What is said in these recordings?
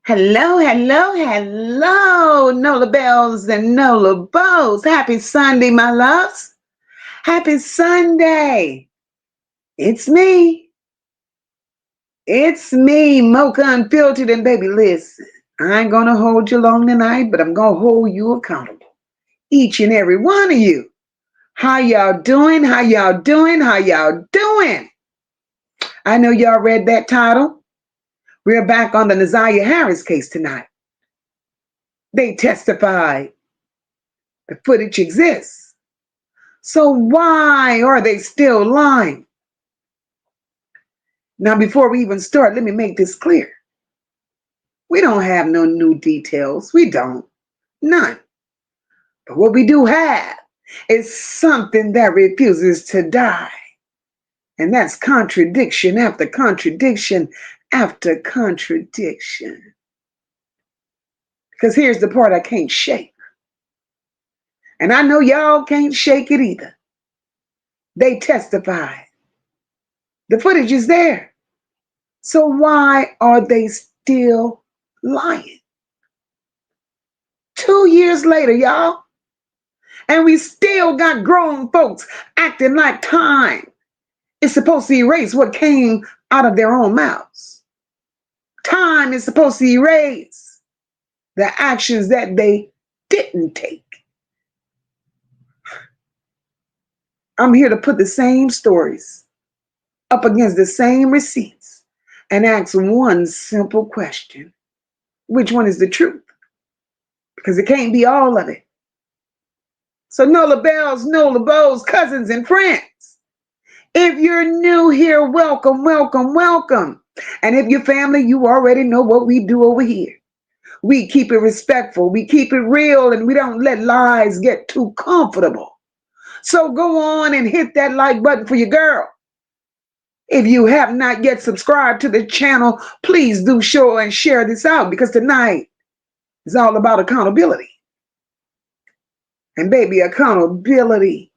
Hello, hello, hello, Nola Bells and Nola Bows. Happy Sunday, my loves. Happy Sunday. It's me. It's me, Mocha Unfiltered. And baby, listen, I ain't going to hold you long tonight, but I'm going to hold you accountable. Each and every one of you. How y'all doing? How y'all doing? How y'all doing? I know y'all read that title. We're back on the Naziyah Harris case tonight. They testified. The footage exists. So why are they still lying? Now, before we even start, let me make this clear. We don't have no new details. We don't. None. But what we do have is something that refuses to die. And that's contradiction after contradiction after contradiction. Because here's the part I can't shake. And I know y'all can't shake it either. They testified. The footage is there. So why are they still lying? 2 years later, y'all. And we still got grown folks acting like time is supposed to erase what came out of their own mouths. Time is supposed to erase the actions that they didn't take. I'm here to put the same stories up against the same receipts and ask one simple question. Which one is the truth? Because it can't be all of it. So Nola Bells, Nola Bows, cousins and friends, if you're new here, welcome, welcome, welcome. And if you're family, you already know what we do over here. We keep it respectful, we keep it real, and we don't let lies get too comfortable. So go on and hit that like button for your girl. If you have not yet subscribed to the channel, please do show and share this out, because tonight is all about accountability. And baby, accountability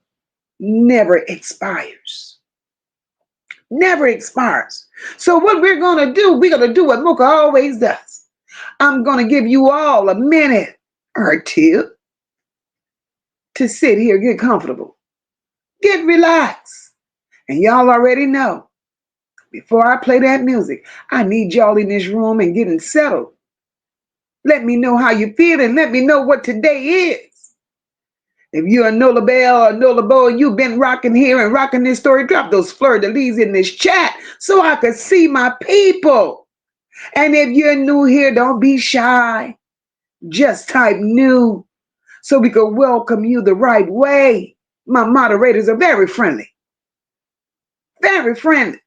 never expires. Never expires. So what we're going to do, we're going to do what Mocha always does. I'm going to give you all a minute or two to sit here, get comfortable, get relaxed. And y'all already know, before I play that music, I need y'all in this room and getting settled. Let me know how you feel and let me know what today is. If you're a Nola Bell or Nola Bow and you've been rocking here and rocking this story, drop those fleur-de-lis in this chat so I can see my people. And if you're new here, don't be shy. Just type new so we can welcome you the right way. My moderators are very friendly. Very friendly.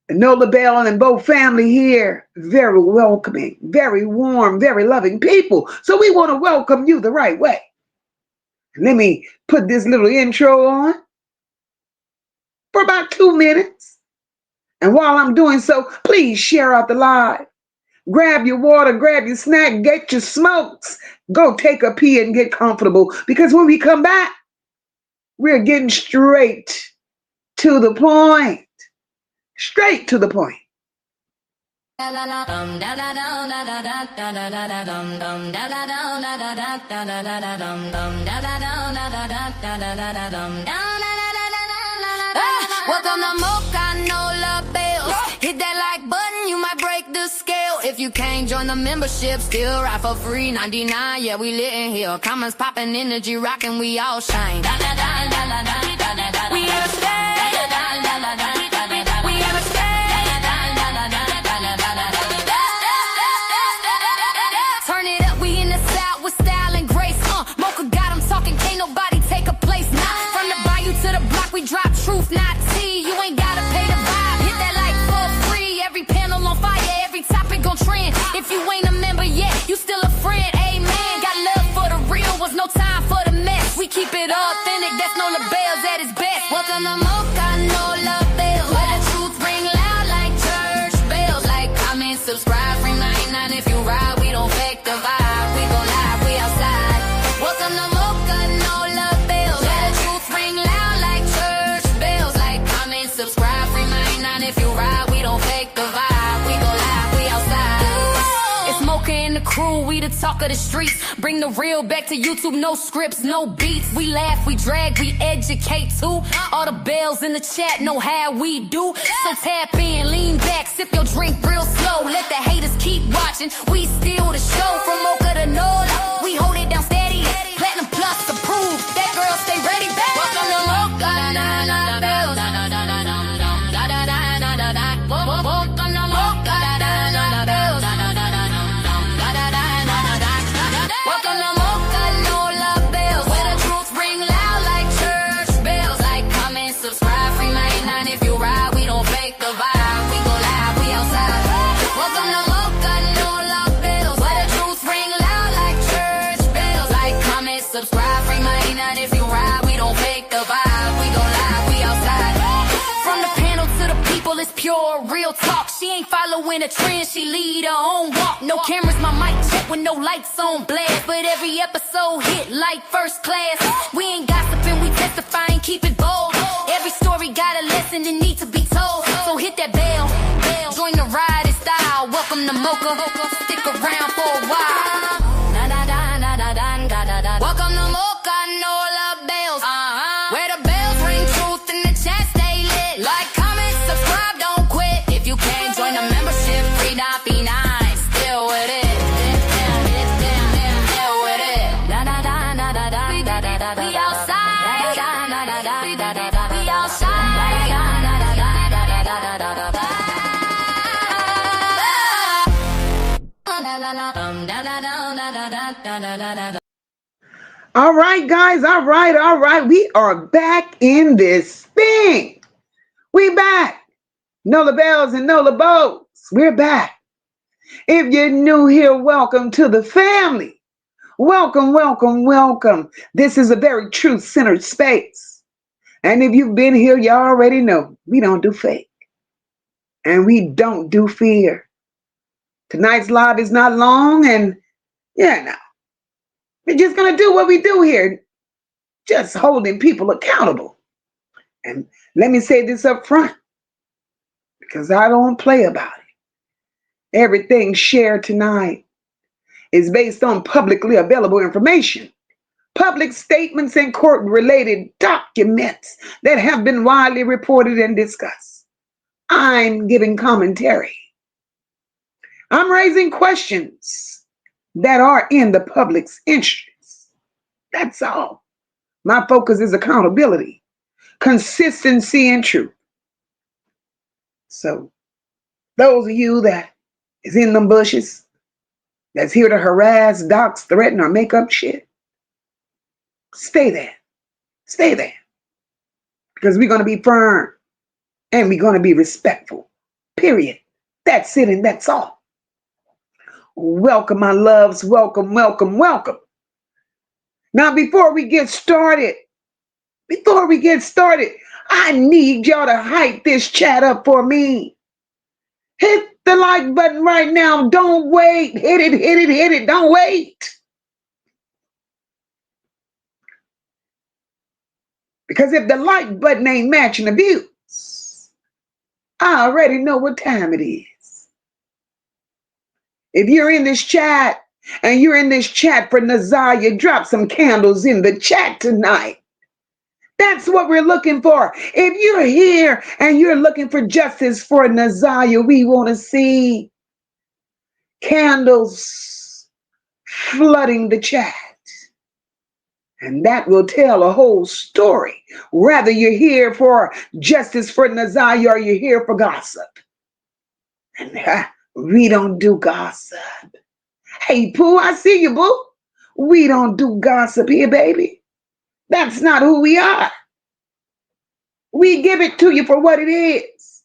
The Nola Bell and Bow family here, very welcoming, very warm, very loving people. So we want to welcome you the right way. Let me put this little intro on for about 2 minutes. And while I'm doing so, please share out the live. Grab your water, grab your snack, get your smokes. Go take a pee and get comfortable. Because when we come back, we're getting straight to the point. Straight to the point. Welcome to Mocha Nola Bells. Hit that like button, you might break the scale. If you can't join the membership, still ride for free. 99, yeah, we lit in here. Comments popping, energy rocking, we all shine. We here to stay. Turn it up, we in the South with style and grace. Mocha got 'em talking, can't nobody take a place. Nah, from the bayou to the block, we drop truth, not tea. You ain't gotta pay the vibe, hit that like for free. Every panel on fire, every topic gon' trend. If you ain't a member yet, you still a friend, amen. Got love for the real, was no time for the mess. We keep it authentic, that's Nola Bells at its best. Welcome to Mocha Nola Bells, where the truth ring loud like church bells. Like, comment, subscribe, free 99 if you ride. We don't fake the vibe, we gon' live, we outside. Welcome to Mocha Nola Bells, where the truth ring loud like church bells. Like, comment, subscribe, free 99 if you ride. We don't fake the vibe. crew, we the talk of the streets. Bring the real back to YouTube, no scripts, no beats. We laugh, we drag, we educate too. All the bells in the chat know how we do. So tap in, lean back, sip your drink real slow. Let the haters keep watching, we steal the show. From Mocha to Nola, we hold it down steady. Platinum plus approved, that girl stay ready. Welcome to Mocha, na-na-na bells. Welcome to Mocha, na-na-na bells. Welcome to Mocha, no love bells. Where the truth ring loud like church bells. Like, comment, subscribe, free main line. If you ride, we don't fake the vibe. We go live, we outside. Welcome to Mocha, no love bells. Where the truth ring loud like church bells. Like, comment, subscribe, free main line. If you ride, we don't fake the vibe. We go live, we outside. From the panel to the people, it's pure real talk. She ain't following a trend, she lead her own walk. No cameras, my mic check with no lights on blast. But every episode hit like first class. We ain't gossiping, we testifying, keep it bold. Every story got a lesson that need to be told. So hit that bell, join the ride in style. Welcome to Mocha, stick around for a while. Welcome to Mocha, no love bells. Where the bells ring truth and the chat stay lit. Like, comment, subscribe, don't quit. If you can't join the membership, free not be nice. Still with it. Still with it. We outside. We outside. All right, guys. All right. We are back in this thing. We back. Nola Bells and Nola Bows. We're back. If you're new here, welcome to the family. Welcome. This is a very truth-centered space. And if you've been here, you already know we don't do fake. And we don't do fear. Tonight's live is not long, and we're just going to do what we do here, just holding people accountable. And let me say this up front, because I don't play about it. Everything shared tonight is based on publicly available information, public statements, and court-related documents that have been widely reported and discussed. I'm giving commentary. I'm raising questions that are in the public's interest. That's all. My focus is accountability, consistency, and truth. So those of you that is in them bushes, that's here to harass, dox, threaten, or make up shit, stay there. Stay there. Because we're going to be firm and we're going to be respectful. Period. That's it and that's all. Welcome, my loves. Welcome. Now, before we get started, I need y'all to hype this chat up for me. Hit the like button right now. Don't wait. Hit it. Don't wait. Because if the like button ain't matching the views, I already know what time it is. If you're in this chat and you're in this chat for Naziyah, drop some candles in the chat tonight. That's what we're looking for. If you're here and you're looking for justice for Naziyah, we want to see candles flooding the chat. And that will tell a whole story. Whether you're here for justice for Naziyah or you're here for gossip. And we don't do gossip. Hey, Pooh, I see you, boo. We don't do gossip here, baby. That's not who we are. We give it to you for what it is.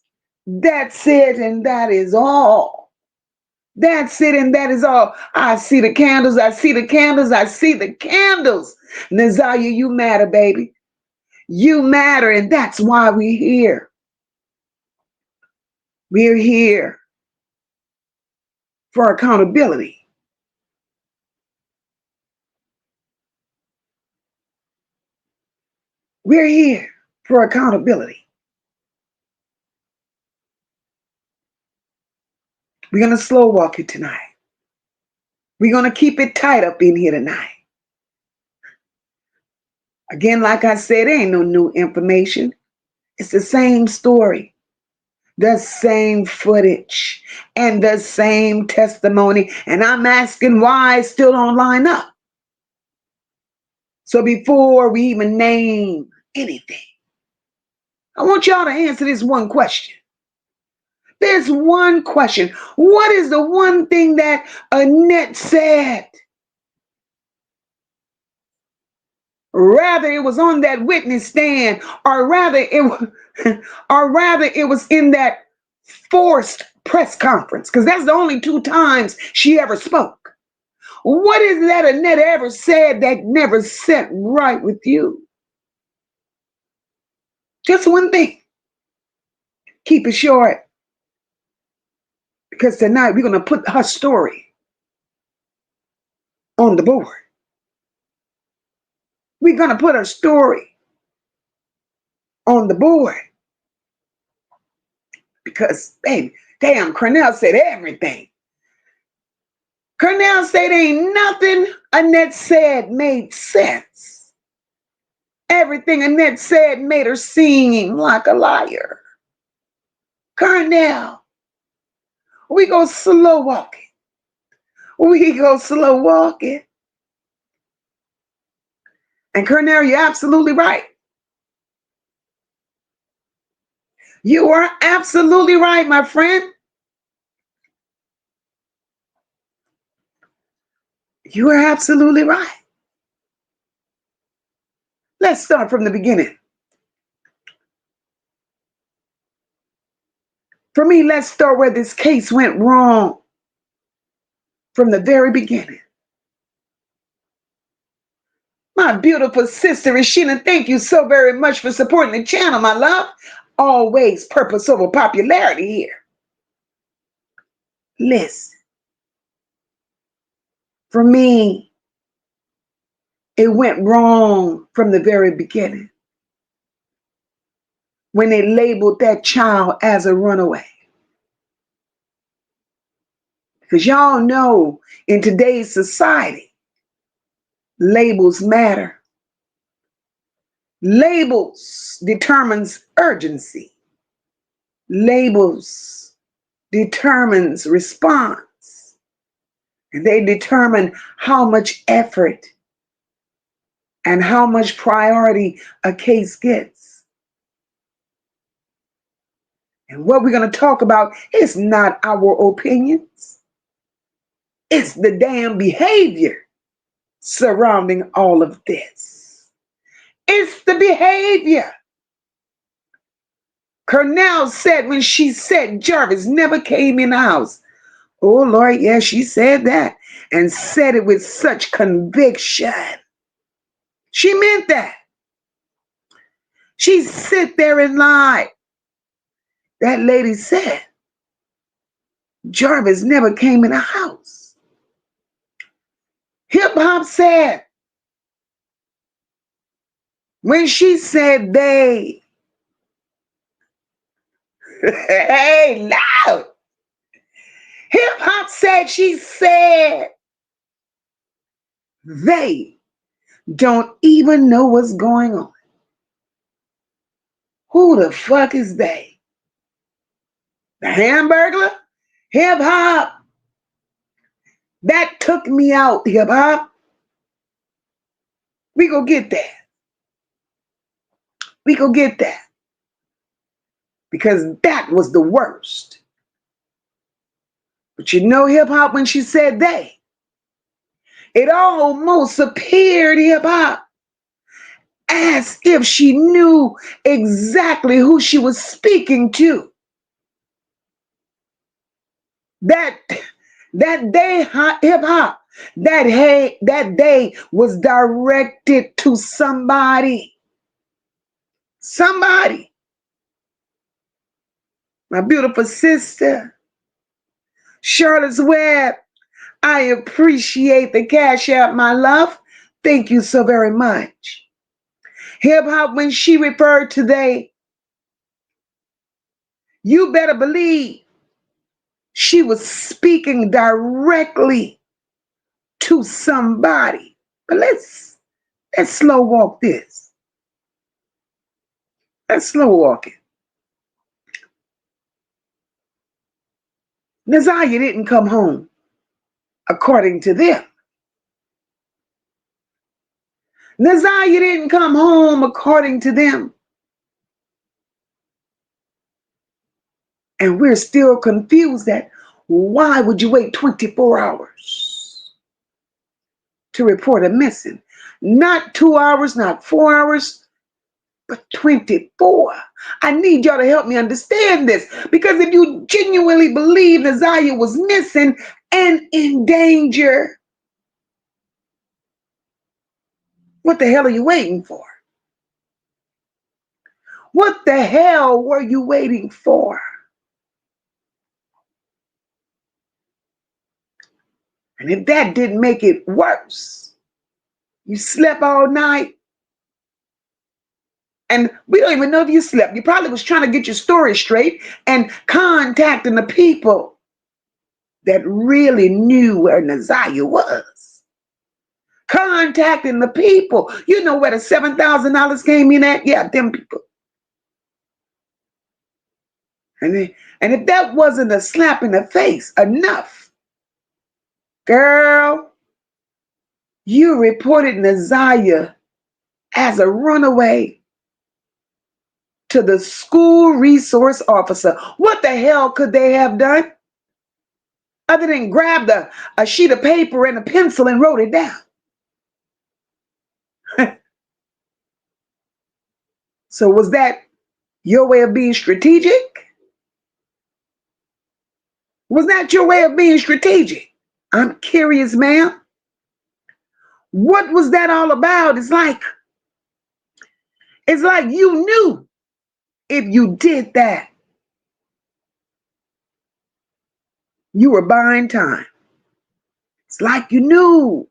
That's it, and that is all. That's it, and that is all. I see the candles. Naziyah, you matter, baby. You matter, and that's why we're here. We're here for accountability. We're here for accountability. We're going to slow walk it tonight. We're going to keep it tight up in here tonight. Again, like I said, there ain't no new information. It's the same story, the same footage, and the same testimony. And I'm asking why it still don't line up. So before we even name anything, I want y'all to answer this one question. There's one question. What is the one thing that Annette said? Rather it was on that witness stand, or rather it was in that forced press conference, because that's the only two times she ever spoke. What is that Annette ever said that never set right with you? Just one thing. Keep it short, because tonight we're going to put her story on the board. We're going to put her story on the board. Because, baby, damn, Cornell said everything. Cornell said ain't nothing Annette said made sense. Everything Annette said made her seem like a liar. Cornell, we go slow walking. We go slow walking. And Cornell, you're absolutely right. You are absolutely right, my friend. You are absolutely right. Let's start from the beginning. For me, let's start where this case went wrong from the very beginning. My beautiful sister Rashina, thank you so very much for supporting the channel, my love. Always purpose over popularity here. Listen, for me, it went wrong from the very beginning when they labeled that child as a runaway. Because y'all know in today's society, labels matter. Labels determines urgency. Labels determines response. And they determine how much effort and how much priority a case gets. And what we're going to talk about is not our opinions. It's the damn behavior surrounding all of this. It's the behavior. Cornell said when she said Jarvis never came in the house. Oh, Lord, yeah, she said that and said it with such conviction. She meant that. She sit there and lied. That lady said Jarvis never came in the house. Hip Hop said when she said they, hey, loud. Hip Hop said she said they don't even know what's going on. Who the fuck is they? The Hamburglar? Hip Hop. That took me out, Hip Hop. We go get that. We go get that. Because that was the worst. But you know, Hip Hop, when she said they, it almost appeared, Hip Hop, as if she knew exactly who she was speaking to. That day, Hip Hop, that day was directed to somebody. Somebody. My beautiful sister, Charlotte's Web, I appreciate the cash app, my love. Thank you so very much. Hip Hop, when she referred to they, you better believe she was speaking directly to somebody. But let's slow walk this. Let's slow walk it. Naziyah didn't come home according to them. Naziyah didn't come home according to them. And we're still confused that why would you wait 24 hours to report a missing? Not 2 hours, not 4 hours, but 24. I need y'all to help me understand this, because if you genuinely believe Naziyah was missing and in danger, what the hell are you waiting for? What the hell were you waiting for? And if that didn't make it worse, you slept all night. And we don't even know if you slept. You probably was trying to get your story straight and contacting the people that really knew where Naziyah was. Contacting the people. You know where the $7,000 came in at? Yeah, them people. And if that wasn't a slap in the face enough, girl, you reported Naziyah as a runaway to the school resource officer. What the hell could they have done other than grab a sheet of paper and a pencil and wrote it down? So was that your way of being strategic? Was that your way of being strategic? I'm curious, ma'am. What was that all about? It's like you knew if you did that, you were buying time. It's like you knew.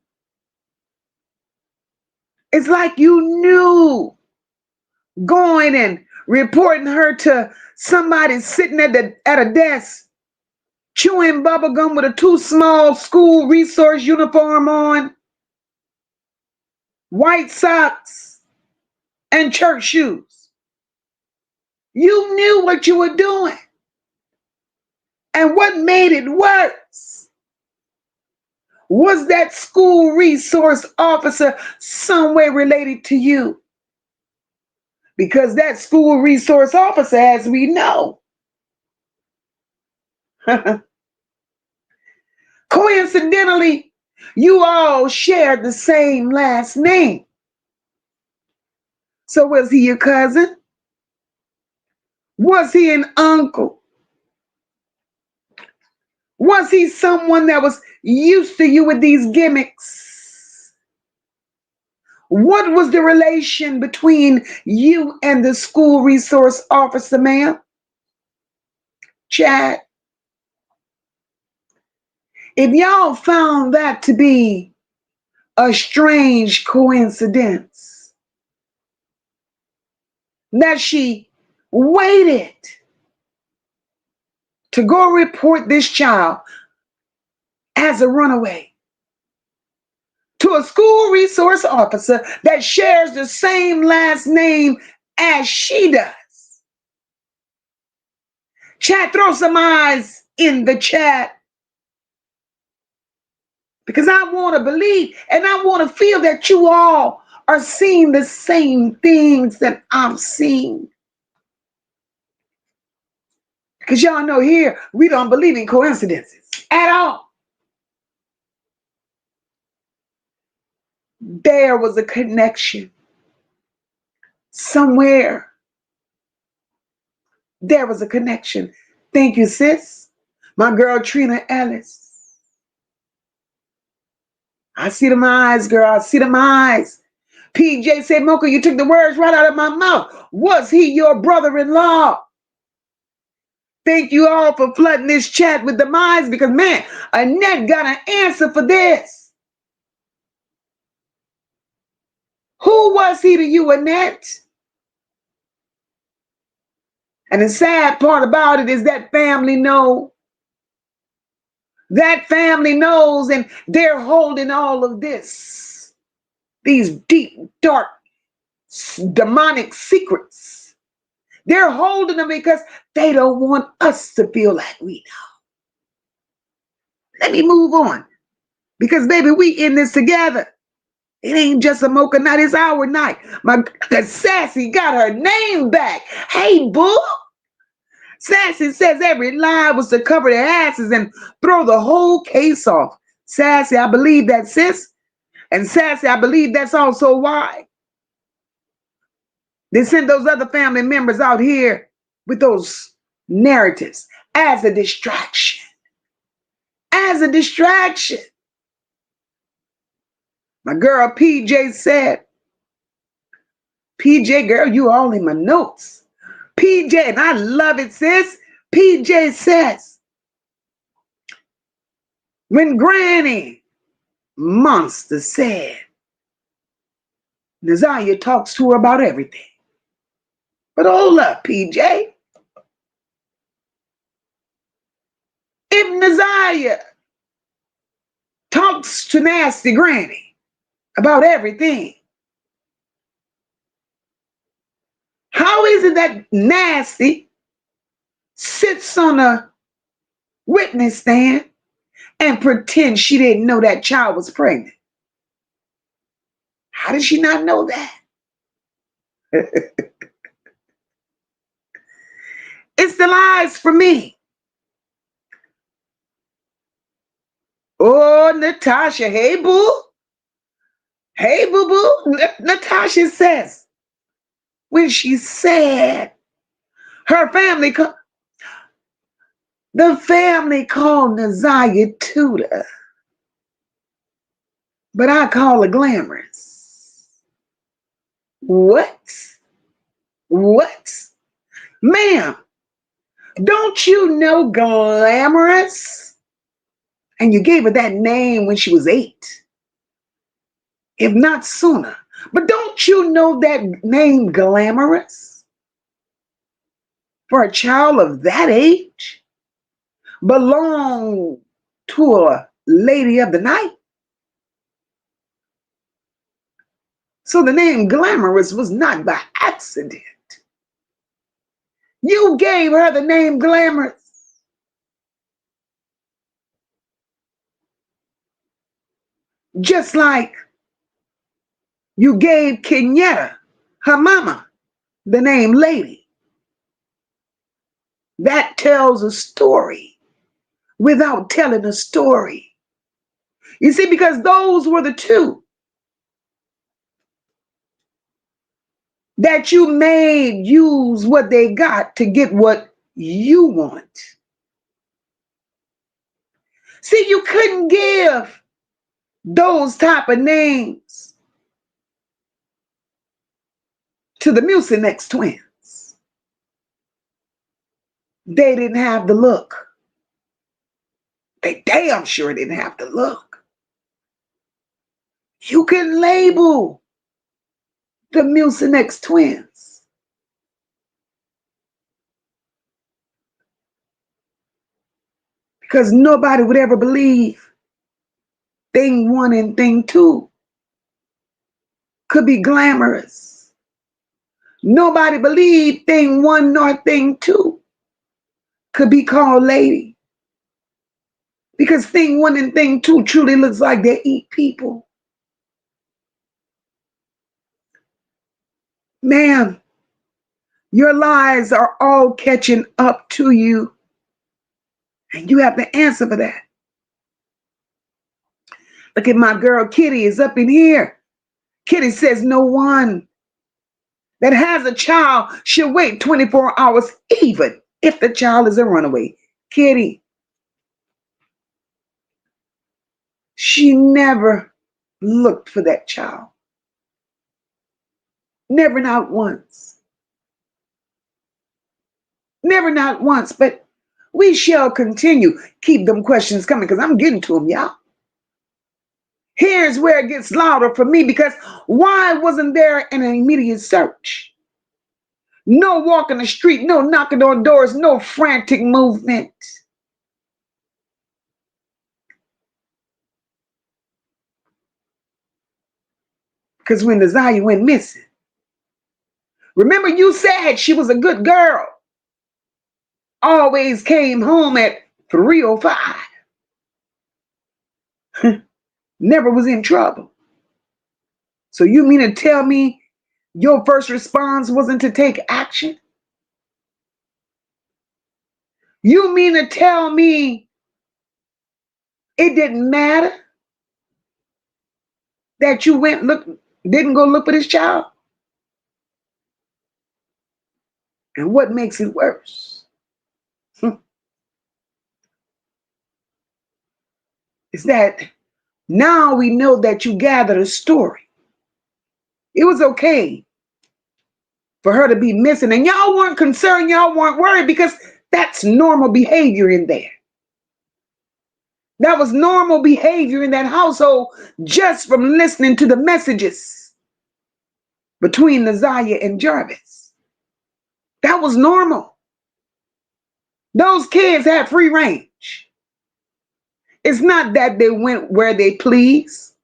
It's like you knew going and reporting her to somebody sitting at a desk chewing bubble gum with a too small school resource uniform on, white socks, and church shoes. You knew what you were doing. And what made it worse was that school resource officer somewhere related to you. Because that school resource officer, as we know, coincidentally, you all shared the same last name. So was he your cousin? Was he an uncle? Was he someone that was used to you with these gimmicks? What was the relation between you and the school resource officer, ma'am? Chat. If y'all found that to be a strange coincidence, that she waited to go report this child as a runaway to a school resource officer that shares the same last name as she does. Chat, throw some eyes in the chat, because I want to believe and I want to feel that you all are seeing the same things that I'm seeing. Because y'all know here, we don't believe in coincidences at all. There was a connection somewhere. There was a connection. Thank you, sis. My girl, Trina Ellis. I see them eyes, girl. I see them eyes. PJ said, Mocha, you took the words right out of my mouth. Was he your brother-in-law? Thank you all for flooding this chat with the eyes, because, man, Annette got an answer for this. Who was he to you, Annette? And the sad part about it is that family know That family knows, and they're holding all of this, these deep, dark, demonic secrets. They're holding them because they don't want us to feel like we know. Let me move on. Because, baby, we in this together. It ain't just a mocha night, it's our night. My girl Sassy got her name back. Hey, boo. Sassy says every lie was to cover their asses and throw the whole case off. Sassy, I believe that, sis. And Sassy, I believe that's also why they sent those other family members out here with those narratives as a distraction. As a distraction. My girl PJ said, PJ, girl, you all in my notes. PJ, and I love it, sis. PJ says, when Granny Monster said, Naziyah talks to her about everything. But hold up, PJ. If Naziyah talks to Nasty Granny about everything, how is it that Nasty sits on a witness stand and pretends she didn't know that child was pregnant? How did she not know that? It's the lies for me. Oh, Natasha, hey, boo. Hey, boo-boo. Natasha says, when she said her family, the family called Naziyah Tudor, but I call her glamorous. What? What? Ma'am, don't you know glamorous? And you gave her that name when she was 8, if not sooner. But don't you know that name glamorous? For a child of that age? Belong to a lady of the night? So the name glamorous was not by accident. You gave her the name glamorous. Just like you gave Kenyatta, her mama, the name Lady. That tells a story without telling a story. You see, because those were the two that you made use what they got to get what you want. See, you couldn't give those type of names to the Mucinex twins. They didn't have the look. They damn sure didn't have the look. You can label the Mucinex twins. Because nobody would ever believe thing 1 and thing 2 could be glamorous. Nobody believed thing 1 nor thing 2 could be called lady. Because thing 1 and thing 2 truly looks like they eat people. Ma'am, your lies are all catching up to you. And you have to answer for that. Look at my girl Kitty is up in here. Kitty says no one that has a child should wait 24 hours, even if the child is a runaway. Kitty, she never looked for that child. Never, not once. Never, not once. But we shall continue. Keep them questions coming because I'm getting to them, y'all. Here's where it gets louder for me, because why wasn't there an immediate search? No walking the street, no knocking on doors, no frantic movement. Because when Naziyah went missing, remember you said she was a good girl. Always came home at 3:05. Never was in trouble. So you mean to tell me your first response wasn't to take action? You mean to tell me it didn't matter that you didn't go look for this child? And what makes it worse is that now we know that you gathered a story. It was okay for her to be missing, and y'all weren't concerned, y'all weren't worried, because that's normal behavior in there. That was normal behavior in that household just from listening to the messages between Naziyah and Jarvis. That was normal. Those kids had free range. It's not that they went where they please.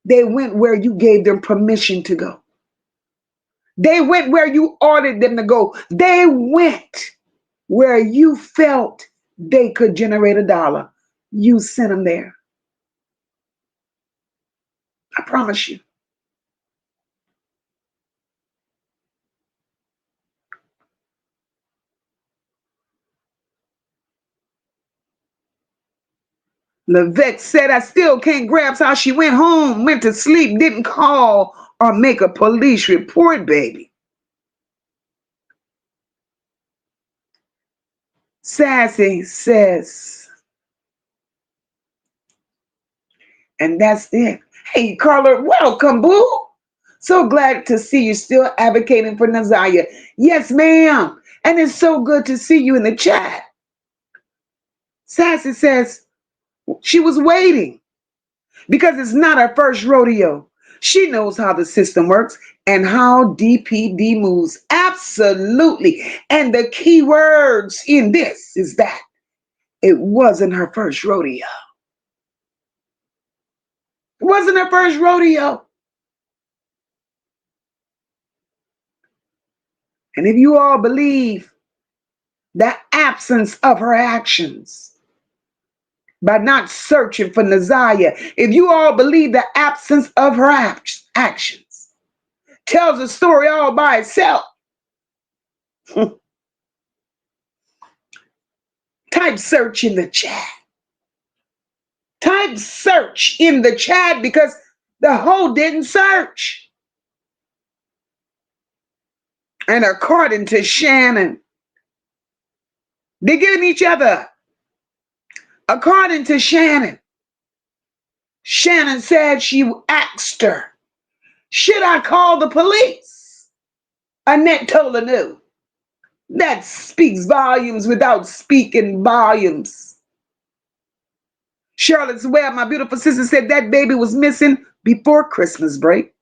They went where you gave them permission to go. They went where you ordered them to go. They went where you felt they could generate $1. You sent them there. I promise you. Levette said, I still can't grasp how she went home, went to sleep, didn't call or make a police report, baby. Sassy says, and that's it. Hey, Carla, welcome, boo. So glad to see you still advocating for Naziyah. Yes, ma'am. And it's so good to see you in the chat. Sassy says she was waiting because it's not her first rodeo. She knows how the system works and how DPD moves. Absolutely. And the key words in this is that it wasn't her first rodeo. It wasn't her first rodeo. And if you all believe the absence of her actions by not searching for Naziyah, if you all believe the absence of her actions tells a story all by itself, type search in the chat. Type search in the chat, because the hoe didn't search. And according to Shannon, they're giving each other. According to Shannon, Shannon said she asked her, should I call the police? Annette told her no. That speaks volumes without speaking volumes. Charlotte's Web, my beautiful sister, said that baby was missing before Christmas break.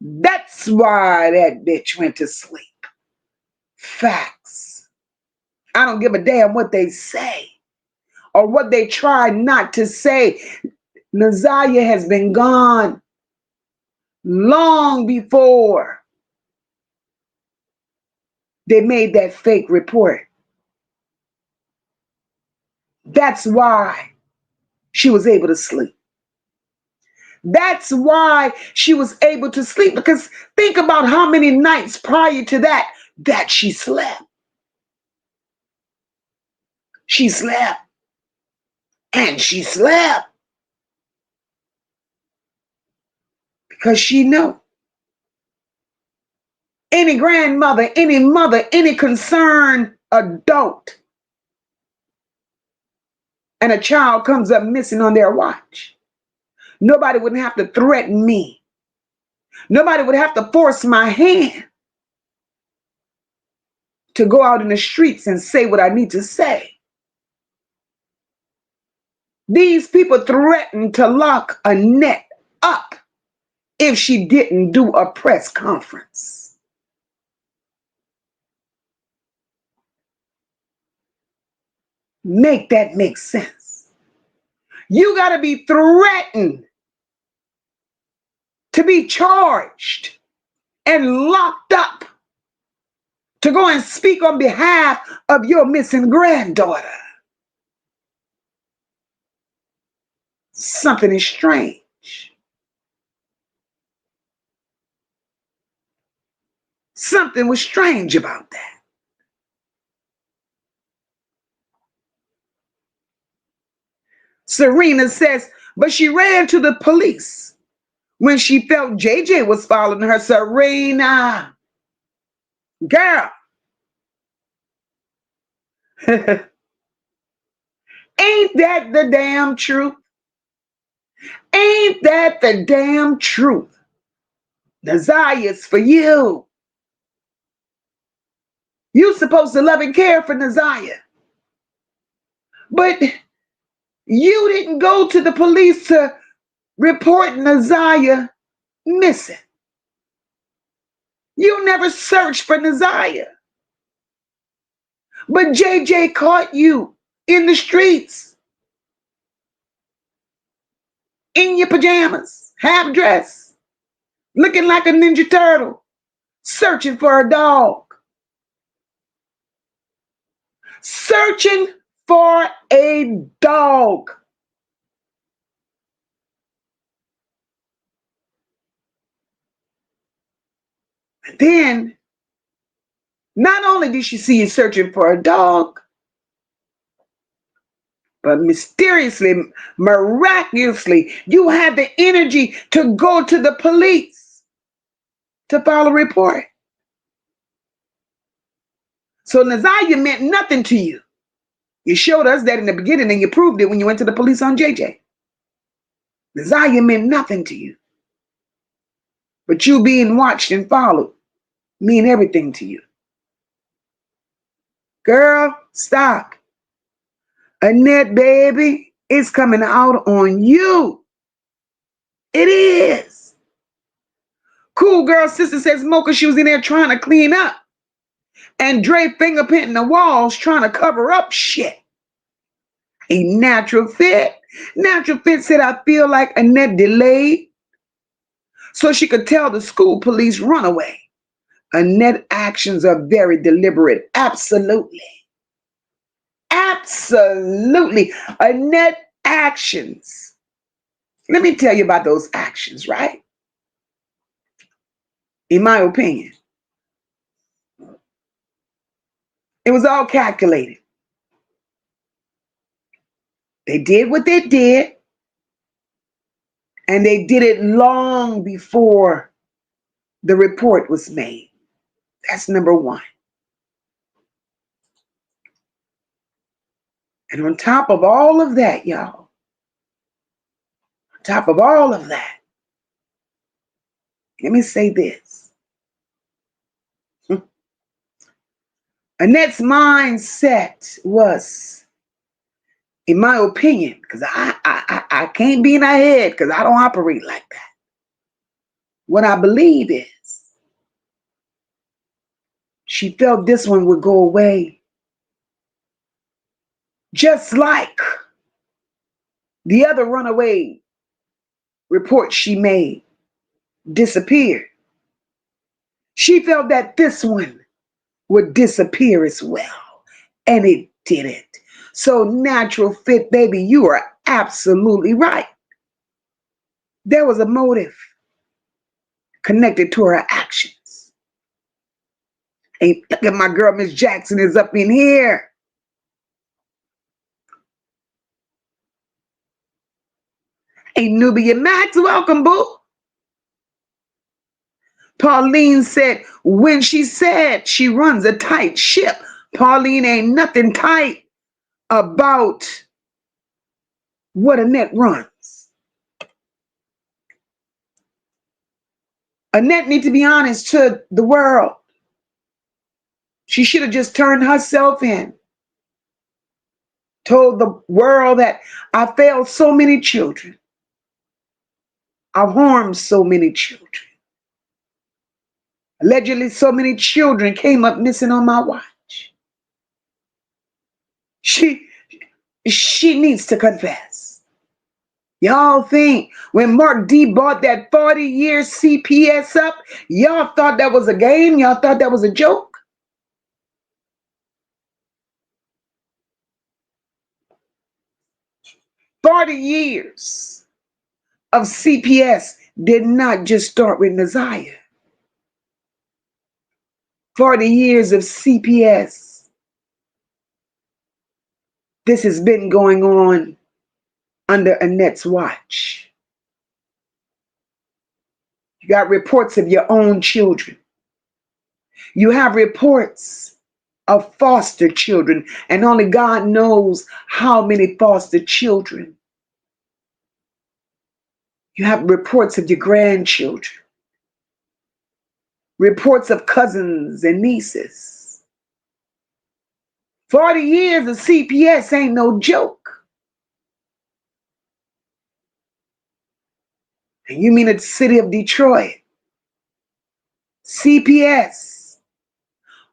That's why that bitch went to sleep. Facts. I don't give a damn what they say or what they try not to say. Naziyah has been gone long before they made that fake report. That's why she was able to sleep. That's why she was able to sleep, because think about how many nights prior to that she slept. She slept. And she slept. Because she knew. Any grandmother, any mother, any concerned adult, and a child comes up missing on their watch, nobody would have to threaten me. Nobody would have to force my hand to go out in the streets and say what I need to say. These people threatened to lock Annette up if she didn't do a press conference. Make that make sense. You got to be threatened to be charged and locked up to go and speak on behalf of your missing granddaughter. Something is strange. Something was strange about that. Serena says, but she ran to the police when she felt JJ was following her. Serena, girl, ain't that the damn truth? Ain't that the damn truth? Naziyah's for you. You supposed to love and care for Naziyah. But you didn't go to the police to report Naziyah missing. You never searched for Naziyah. But JJ caught you in the streets, in your pajamas, half dressed, looking like a Ninja Turtle, searching for a dog. Searching for a dog. And then, not only did she see you searching for a dog, but mysteriously, miraculously, you had the energy to go to the police to file a report. So Naziyah meant nothing to you. You showed us that in the beginning and you proved it when you went to the police on JJ. Naziyah meant nothing to you. But you being watched and followed mean everything to you. Girl, stop. Annette, baby, it's coming out on you. It is. Cool girl sister says Mocha, she was in there trying to clean up. And Dre fingerprinting the walls trying to cover up shit. A natural fit. Natural fit said, I feel like Annette delayed so she could tell the school police runaway. Annette actions are very deliberate. Absolutely. Absolutely. Annette actions. Let me tell you about those actions, right? In my opinion, it was all calculated. They did what they did, and they did it long before the report was made. That's number one. And on top of all of that, y'all, on top of all of that, let me say this. Annette's mindset was, in my opinion, because I can't be in her head because I don't operate like that. What I believe is she felt this one would go away. Just like the other runaway report she made disappeared. She felt that this one would disappear as well. And it didn't. So natural fit, baby, you are absolutely right. There was a motive connected to her actions. And look at my girl, Miss Jackson is up in here. Hey, Nubia Max, welcome, boo. Pauline said, when she said she runs a tight ship, Pauline ain't nothing tight about what Annette runs. Annette needs to be honest to the world. She should have just turned herself in. Told the world that I failed so many children. I've harmed so many children. Allegedly, so many children came up missing on my watch. She needs to confess. Y'all think when Mark D bought that 40-year CPS up, y'all thought that was a game? Y'all thought that was a joke? 40 years of CPS did not just start with Naziyah. 40 years of CPS. This has been going on under Annette's watch. You got reports of your own children. You have reports of foster children, and only God knows how many foster children. You have reports of your grandchildren, reports of cousins and nieces. 40 years of CPS ain't no joke. And you mean the city of Detroit? CPS.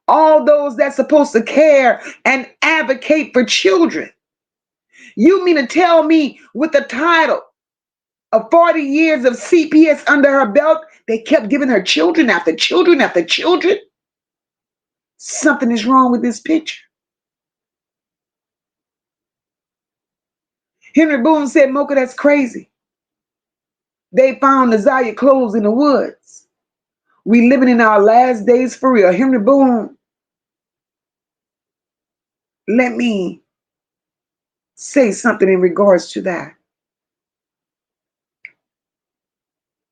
All those that's supposed to care and advocate for children. You mean to tell me with the title of 40 years of CPS under her belt, they kept giving her children after children after children? Something is wrong with this picture. Henry Boone said, Mocha, that's crazy. They found Naziyah clothes in the woods. We living in our last days for real. Henry Boone, let me say something in regards to that.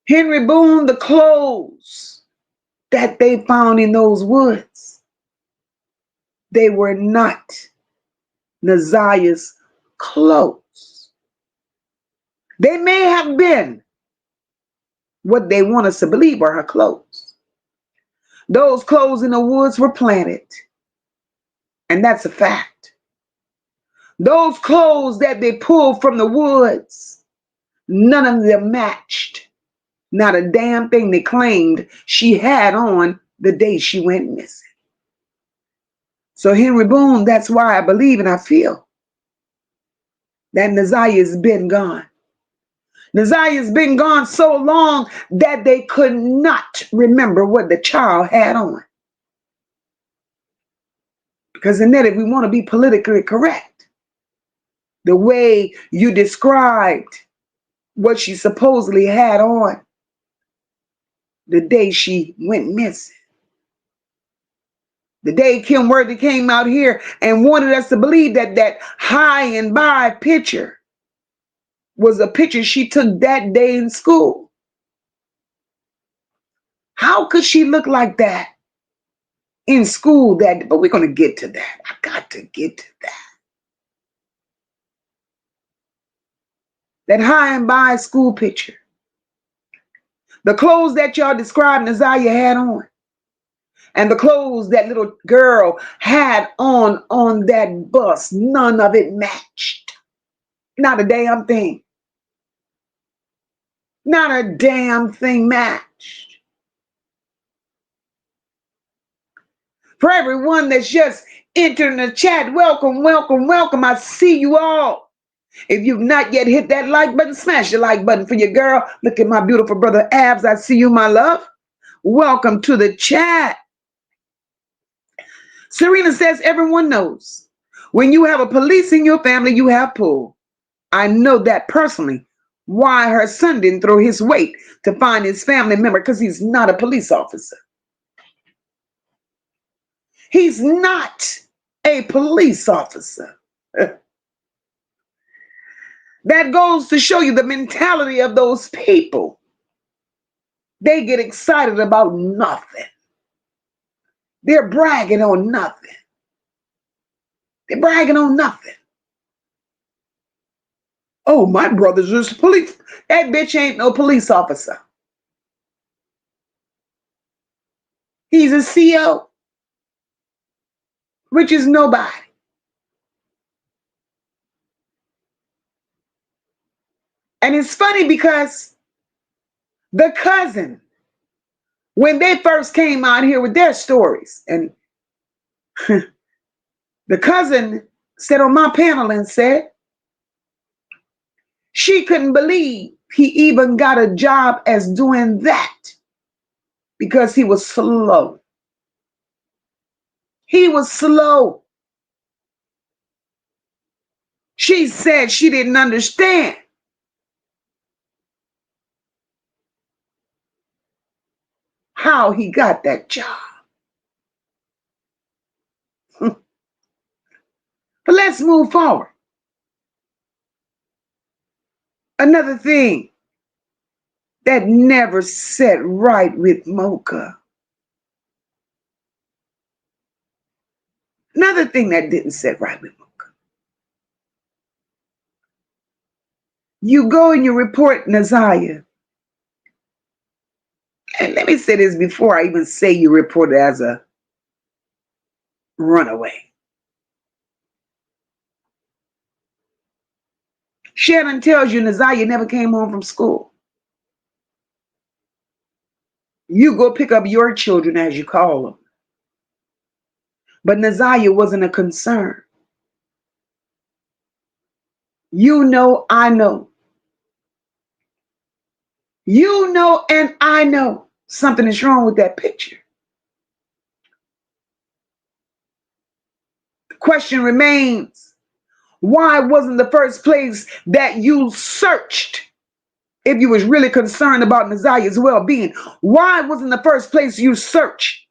Henry Boone, the clothes that they found in those woods, they were not Naziyah's clothes. They may have been what they want us to believe are her clothes. Those clothes in the woods were planted, and that's a fact. Those clothes that they pulled from the woods, none of them matched. Not a damn thing they claimed she had on the day she went missing. So Henry Boone, that's why I believe and I feel that Naziyah's been gone. Naziyah's been gone so long that they could not remember what the child had on. Because Annette, if we want to be politically correct, the way you described what she supposedly had on the day she went missing, the day Kim Worthy came out here and wanted us to believe that that high and by picture was a picture she took that day in school. How could she look like that in school that? But we're going to get to that. I got to get to that. That high and by school picture. The clothes that y'all described Naziyah had on. And the clothes that little girl had on that bus, none of it matched. Not a damn thing. Not a damn thing matched. For everyone that's just entering the chat, welcome, welcome, welcome. I see you all. If you've not yet hit that like button, smash the like button for your girl. Look at my beautiful brother Abs. I see you, my love. Welcome to the chat. Serena says, everyone knows when you have a police in your family, you have pull. I know that personally. Why her son didn't throw his weight to find his family member, because he's not a police officer. He's not a police officer. That goes to show you the mentality of those people. They get excited about nothing. They're bragging on nothing. They're bragging on nothing. Oh, my brother's just police. That bitch ain't no police officer. He's a CO, which is nobody. And it's funny because the cousin, when they first came out here with their stories, and the cousin sat on my panel and said, She couldn't believe he even got a job as doing that because he was slow. He was slow. She said she didn't understand how he got that job. But let's move forward. Another thing that never set right with Mocha. Another thing that didn't set right with Mocha. You go and you report Naziyah. And let me say this before I even say you report it as a runaway. Shannon tells you Naziyah never came home from school. You go pick up your children, as you call them. But Naziyah wasn't a concern. You know, I know. You know, and I know something is wrong with that picture. The question remains, why wasn't the first place that you searched, if you was really concerned about Naziyah's well-being, why wasn't the first place you searched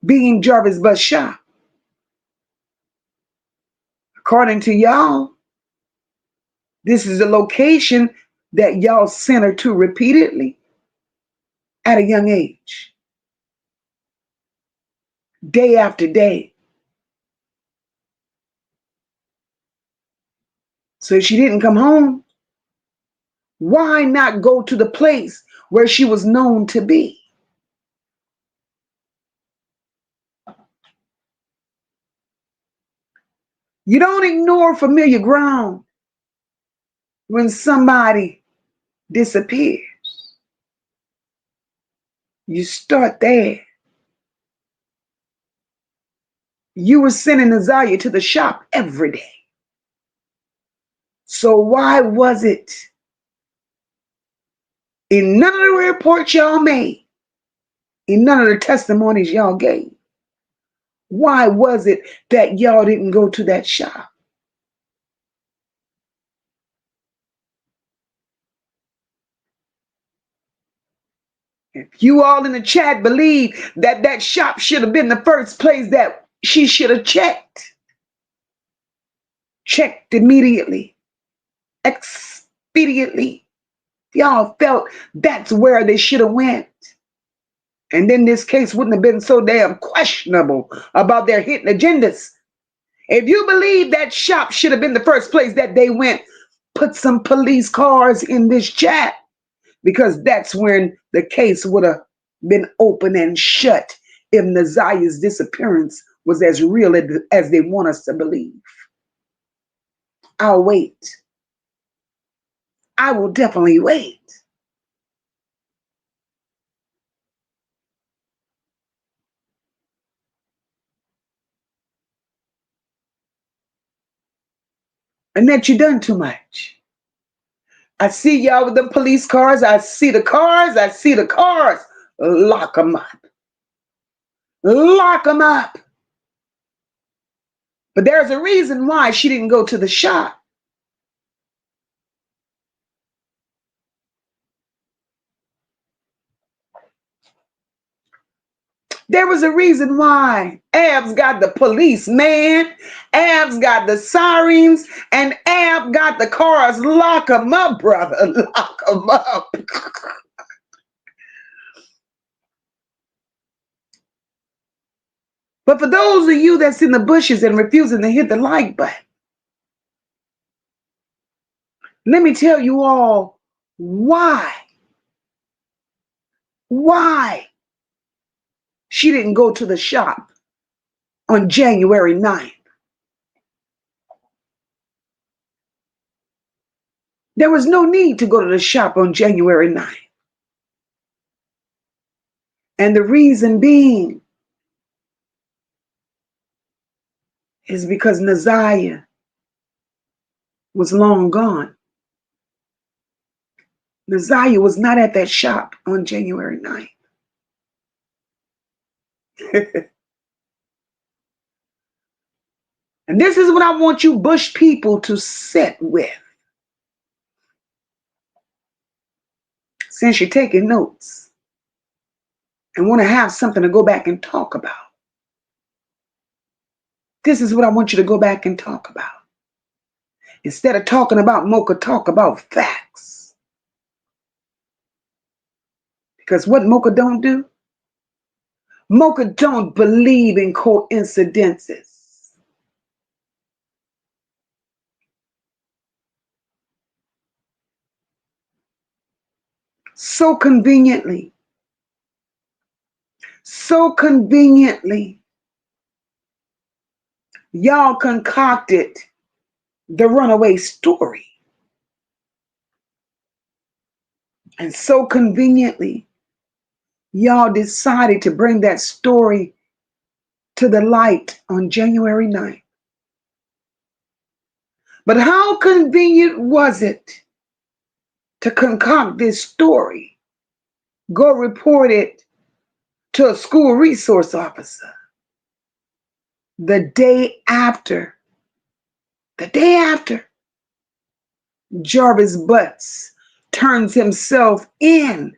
being Jarvis Bus Shop? According to y'all, this is the location that y'all sent her to repeatedly at a young age, day after day. So if she didn't come home, why not go to the place where she was known to be? You don't ignore familiar ground when somebody disappears. You start there. You were sending Naziyah to the shop every day. So why was it in none of the reports y'all made, in none of the testimonies y'all gave, why was it that y'all didn't go to that shop? If you all in the chat believe that that shop should have been the first place that she should have checked immediately, expediently. Y'all felt that's where they should have went. And then this case wouldn't have been so damn questionable about their hidden agendas. If you believe that shop should have been the first place that they went, put some police cars in this chat, because that's when the case would have been open and shut if Naziyah's disappearance was as real as they want us to believe. I'll wait. I will definitely wait. Annette, you done too much. I see y'all with the police cars. I see the cars. I see the cars. Lock them up. Lock them up. But there's a reason why she didn't go to the shop. There was a reason why Ab's got the police, man. Ab's got the sirens, and Ab got the cars. Lock them up, brother. Lock them up. But for those of you that's in the bushes and refusing to hit the like button, let me tell you all why she didn't go to the shop on January 9th. There was no need to go to the shop on January 9th. And the reason being is because Naziyah was long gone. Naziyah was not at that shop on January 9th. And this is what I want you Bush people to sit with. Since you're taking notes and want to have something to go back and talk about. This is what I want you to go back and talk about. Instead of talking about Mocha, talk about facts. Because what Mocha don't do? Mocha don't believe in coincidences. So conveniently, y'all concocted the runaway story. And so conveniently, y'all decided to bring that story to the light on January 9th. But how convenient was it to concoct this story, go report it to a school resource officer the day after Jarvis Butts turns himself in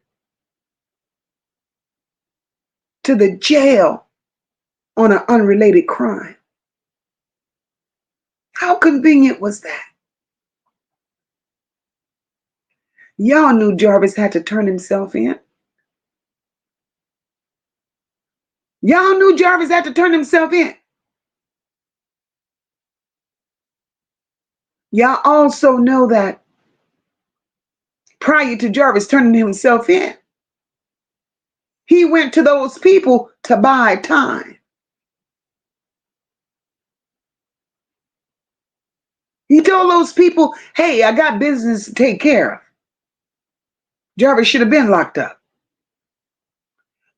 to the jail on an unrelated crime? How convenient was that? Y'all knew Jarvis had to turn himself in. Y'all knew Jarvis had to turn himself in. Y'all also know that prior to Jarvis turning himself in, he went to those people to buy time. He told those people, hey, I got business to take care of. Jarvis should have been locked up.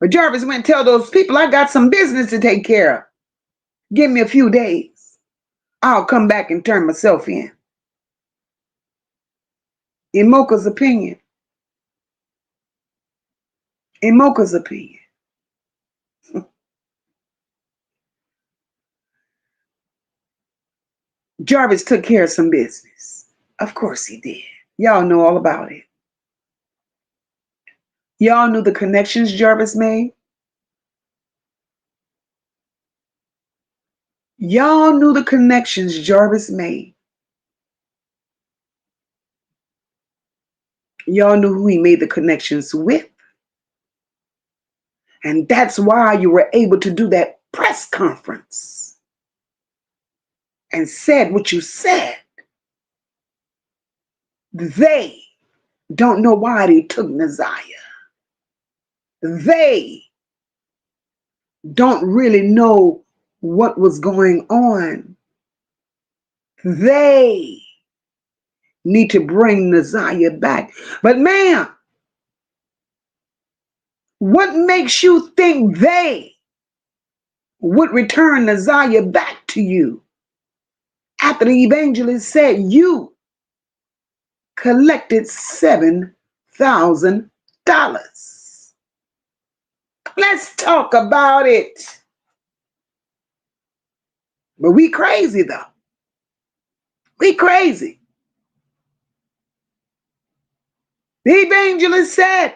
But Jarvis went and tell those people, I got some business to take care of. Give me a few days. I'll come back and turn myself in. In Mocha's opinion, Jarvis took care of some business. Of course he did. Y'all know all about it. Y'all knew the connections Jarvis made. Y'all knew the connections Jarvis made. Y'all knew who he made the connections with. And that's why you were able to do that press conference and said what you said. They don't know why they took Naziyah. They don't really know what was going on. They need to bring Naziyah back. But ma'am, what makes you think they would return Naziyah back to you after the evangelist said you collected $7,000? Let's talk about it. But we crazy though. We crazy. The evangelist said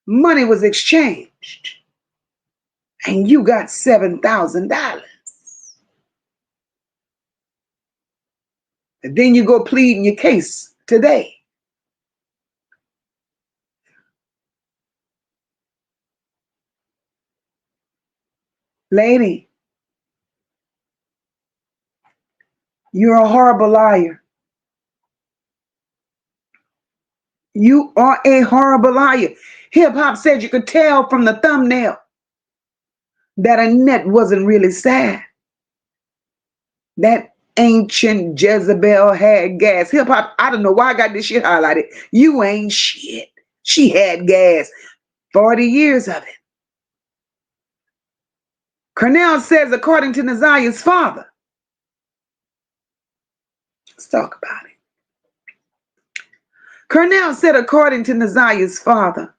money was exchanged and you got $7,000. And then you go pleading your case today. Lady, you're a horrible liar. You are a horrible liar. Hip hop said you could tell from the thumbnail that Annette wasn't really sad. That ancient Jezebel had gas. Hip hop, I don't know why I got this shit highlighted. You ain't shit. She had gas. 40 years of it. Cornell says, according to Naziyah's father, Let's talk about it. Cornell said, according to Naziyah's father,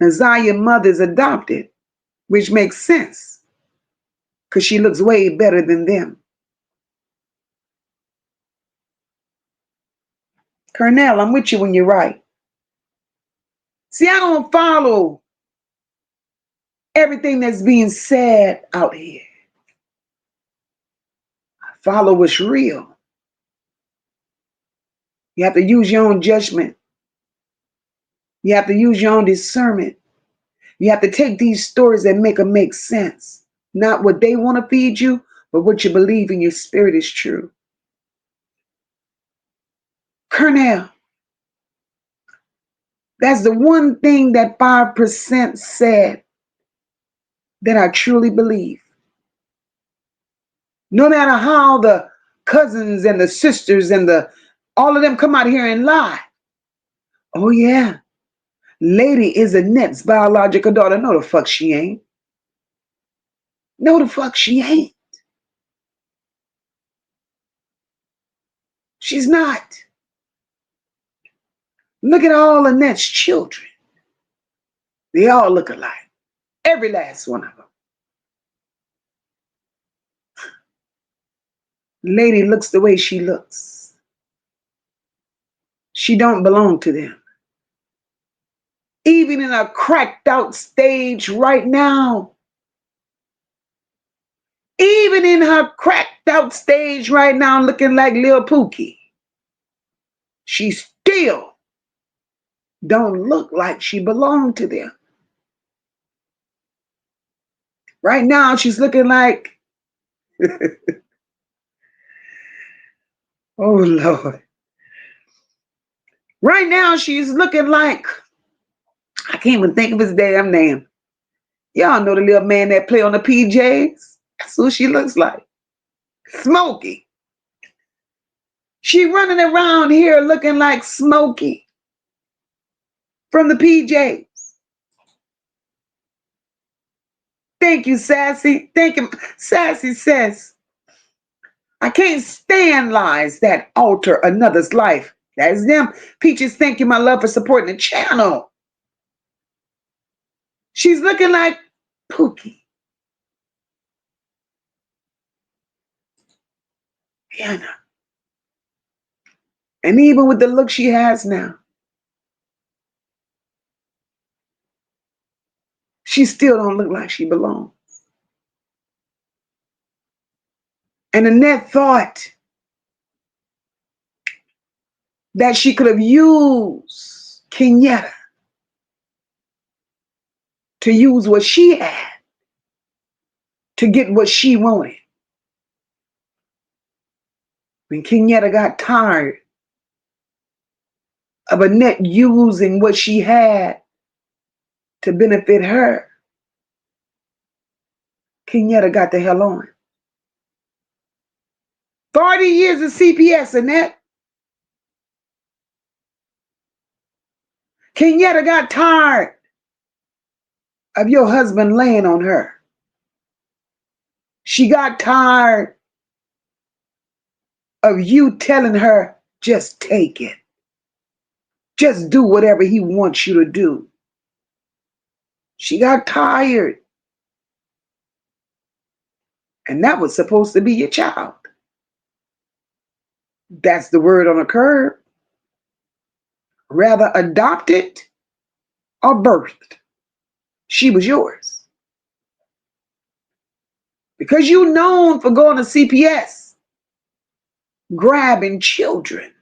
Naziyah's mother is adopted, which makes sense because she looks way better than them. Cornell, I'm with you when you're right. See, I don't follow everything that's being said out here. I follow what's real. You have to use your own judgment. You have to use your own discernment. You have to take these stories and make them make sense. Not what they want to feed you, but what you believe in your spirit is true. Cornell, that's the one thing that 5% said that I truly believe. No matter how the cousins and the sisters and all of them come out here and lie. Oh yeah, Lady is Annette's biological daughter. No, the fuck she ain't. No, the fuck she ain't. She's not. Look at all Annette's children. They all look alike. Every last one of them. Lady looks the way she looks. She don't belong to them. Even in a cracked out stage right now. Even in her cracked out stage right now, looking like Lil Pookie. She still don't look like she belonged to them. Right now, she's looking like, oh Lord. Right now, she's looking like, I can't even think of his damn name. Y'all know the little man that play on the PJs? That's who she looks like. Smokey. She running around here looking like Smokey from the PJs. Thank you, Sassy. Thank you. Sassy says, I can't stand lies that alter another's life. That's them. Peaches, thank you, my love, for supporting the channel. She's looking like Pookie. Rihanna. And even with the look she has now, she still don't look like she belongs. And Annette thought that she could have used Kenyatta to use what she had to get what she wanted. When Kenyatta got tired of Annette using what she had to benefit her, Kenyatta got the hell on. 40 years of CPS, Annette. Kenyatta got tired of your husband laying on her. She got tired of you telling her, just take it. Just do whatever he wants you to do. She got tired. And that was supposed to be your child. That's the word on the curb. Rather adopted or birthed. She was yours. Because you known for going to CPS, grabbing children,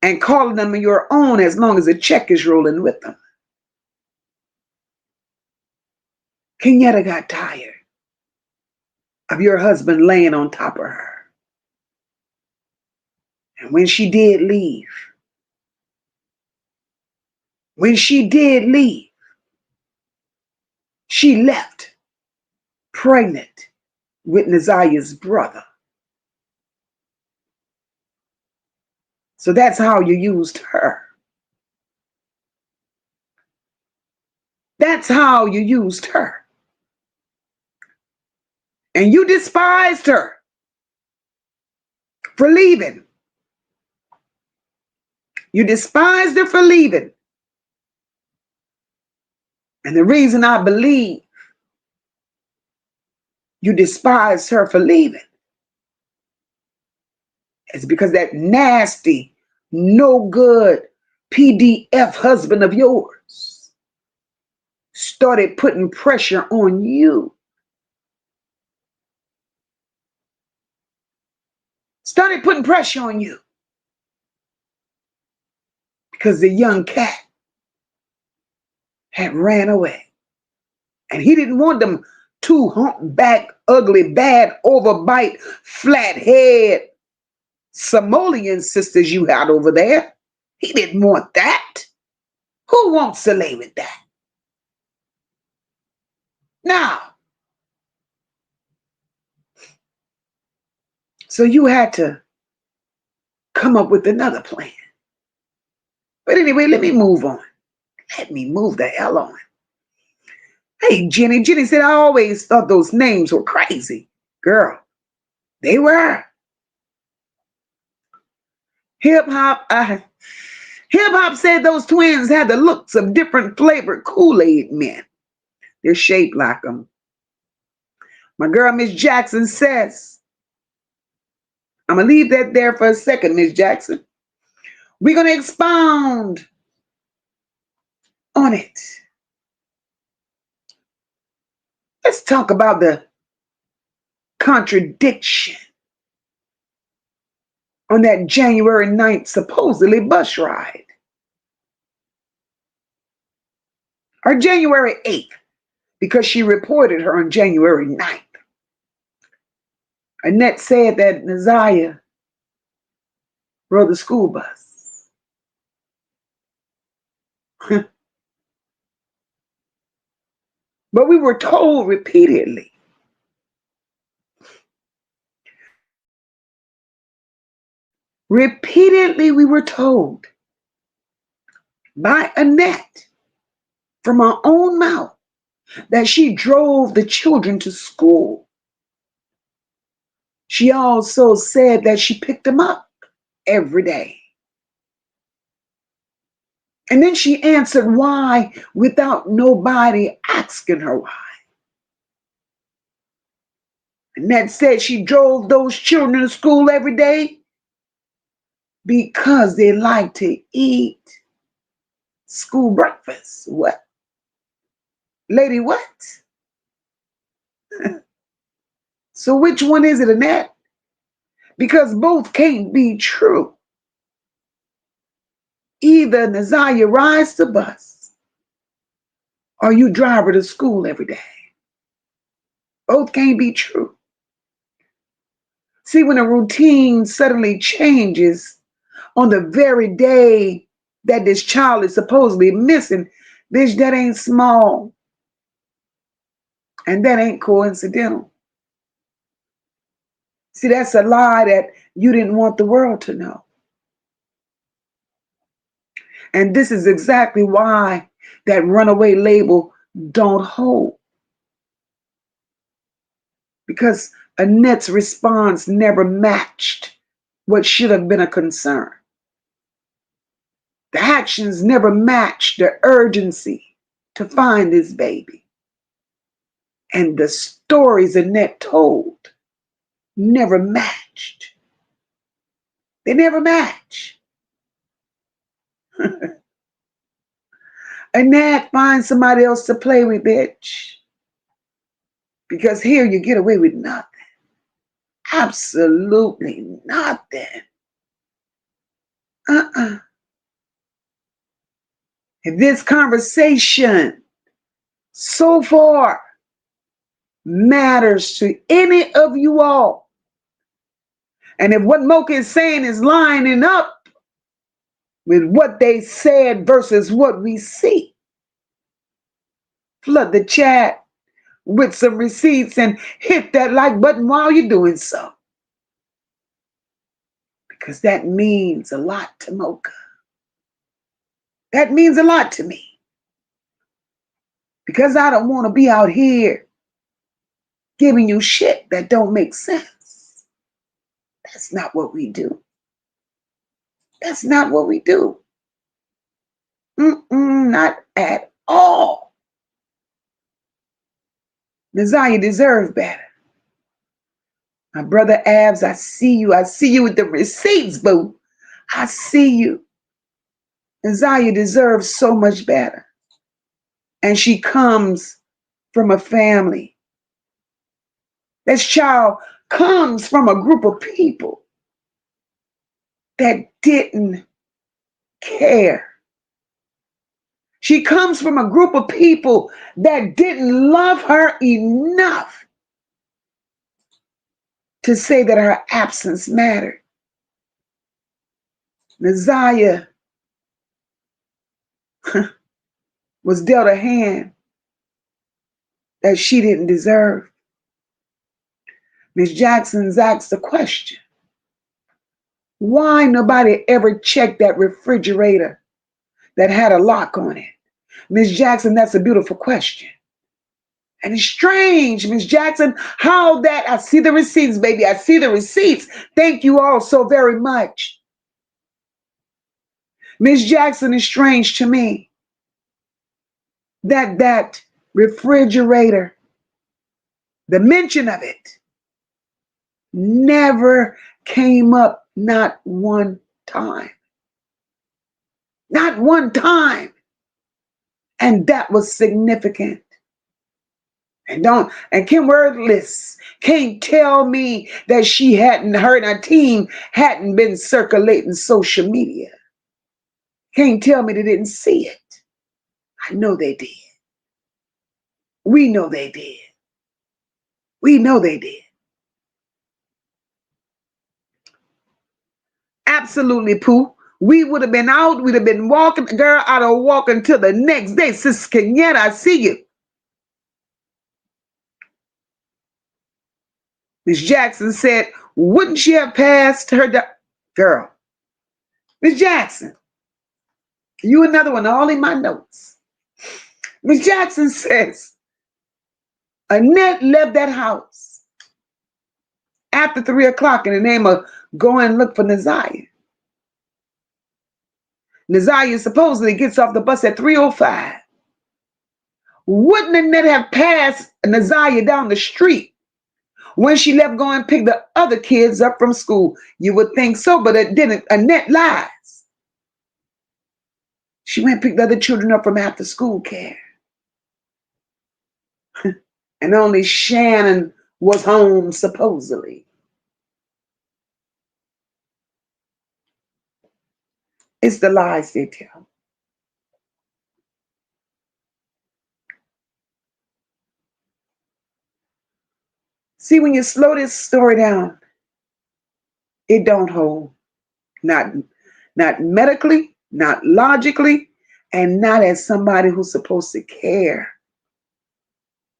and calling them your own as long as a check is rolling with them. Kenyatta got tired of your husband laying on top of her. And when she did leave, she left pregnant with Naziyah's brother. So that's how you used her. That's how you used her. And you despised her. for leaving. You despised her for leaving. And the reason I believe you despised her for leaving is because that nasty, no good PDF husband of yours started putting pressure on you. Started putting pressure on you because the young cat had ran away. And he didn't want them two humpback, ugly, bad, overbite, flat head Somalian sisters you had over there. He didn't want that. Who wants to lay with that? Now, so you had to come up with another plan. But anyway, let me move on. Let me move the hell on. Hey, Jenny. Jenny said, I always thought those names were crazy. Girl, they were. Hip Hop said those twins had the looks of different flavored Kool-Aid men. They're shaped like them. My girl, Miss Jackson says, I'm going to leave that there for a second, Miss Jackson. We're going to expound on it. Let's talk about the contradiction on that January 9th supposedly bus ride. Or January 8th, because she reported her on January 9th. Annette said that Naziyah rode the school bus. But we were told repeatedly we were told by Annette from her own mouth that she drove the children to school. She also said that she picked them up every day. And then she answered why without nobody asking her why. Annette said she drove those children to school every day because they like to eat school breakfast. What? Lady, what? So which one is it, Annette? Because both can't be true. Either Naziyah rides the bus or you drive her to school every day. Both can't be true. See, when a routine suddenly changes on the very day that this child is supposedly missing, bitch, that ain't small. And that ain't coincidental. See, that's a lie that you didn't want the world to know. And this is exactly why that runaway label don't hold. Because Annette's response never matched what should have been a concern. The actions never matched the urgency to find this baby. And the stories Annette told never matched. They never match. Annette, find somebody else to play with, bitch. Because here you get away with nothing. Absolutely nothing. If this conversation so far matters to any of you all, and if what Mocha is saying is lining up with what they said versus what we see, flood the chat with some receipts and hit that like button while you're doing so. Because that means a lot to Mocha. That means a lot to me. Because I don't want to be out here giving you shit that don't make sense. That's not what we do. That's not what we do. Not at all. Naziyah deserves better. My brother Abs, I see you. I see you with the receipts, boo. I see you. Naziyah deserves so much better. And she comes from a family. This child comes from a group of people that didn't care. She comes from a group of people that didn't love her enough to say that her absence mattered. Naziyah was dealt a hand that she didn't deserve. Miss Jackson's asked the question, why nobody ever checked that refrigerator that had a lock on it? Miss Jackson, that's a beautiful question. And it's strange, Miss Jackson, how that, I see the receipts, baby. I see the receipts. Thank you all so very much. Miss Jackson, is strange to me that refrigerator, the mention of it, never came up, not one time. Not one time. And that was significant. And Kim Wordless can't tell me that she hadn't heard, her team hadn't been circulating social media. Can't tell me they didn't see it. I know they did. We know they did. We know they did. Absolutely, Pooh. We would have been out. We'd have been walking. Girl, I'd have walked until the next day. Sis Kenyetta, I see you. Miss Jackson said, wouldn't she have passed her girl? Miss Jackson, you another one, all in my notes. Miss Jackson says, Annette left that house after 3 o'clock in the name of go and look for Naziyah. Naziyah supposedly gets off the bus at 3:05. Wouldn't Annette have passed Naziyah down the street when she left going to pick the other kids up from school? You would think so, but it didn't. Annette lies. She went and picked the other children up from after school care. And only Shannon was home, supposedly. It's the lies they tell. See, when you slow this story down, it don't hold. Not medically, not logically, and not as somebody who's supposed to care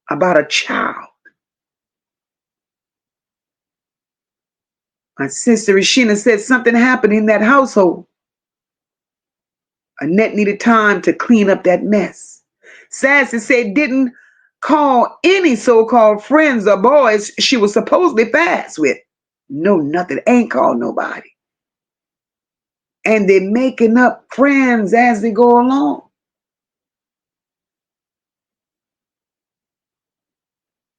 about a child. My sister Rashina said something happened in that household. Annette needed time to clean up that mess. Sassy said didn't call any so-called friends or boys she was supposedly fast with. No, nothing. Ain't called nobody. And they're making up friends as they go along.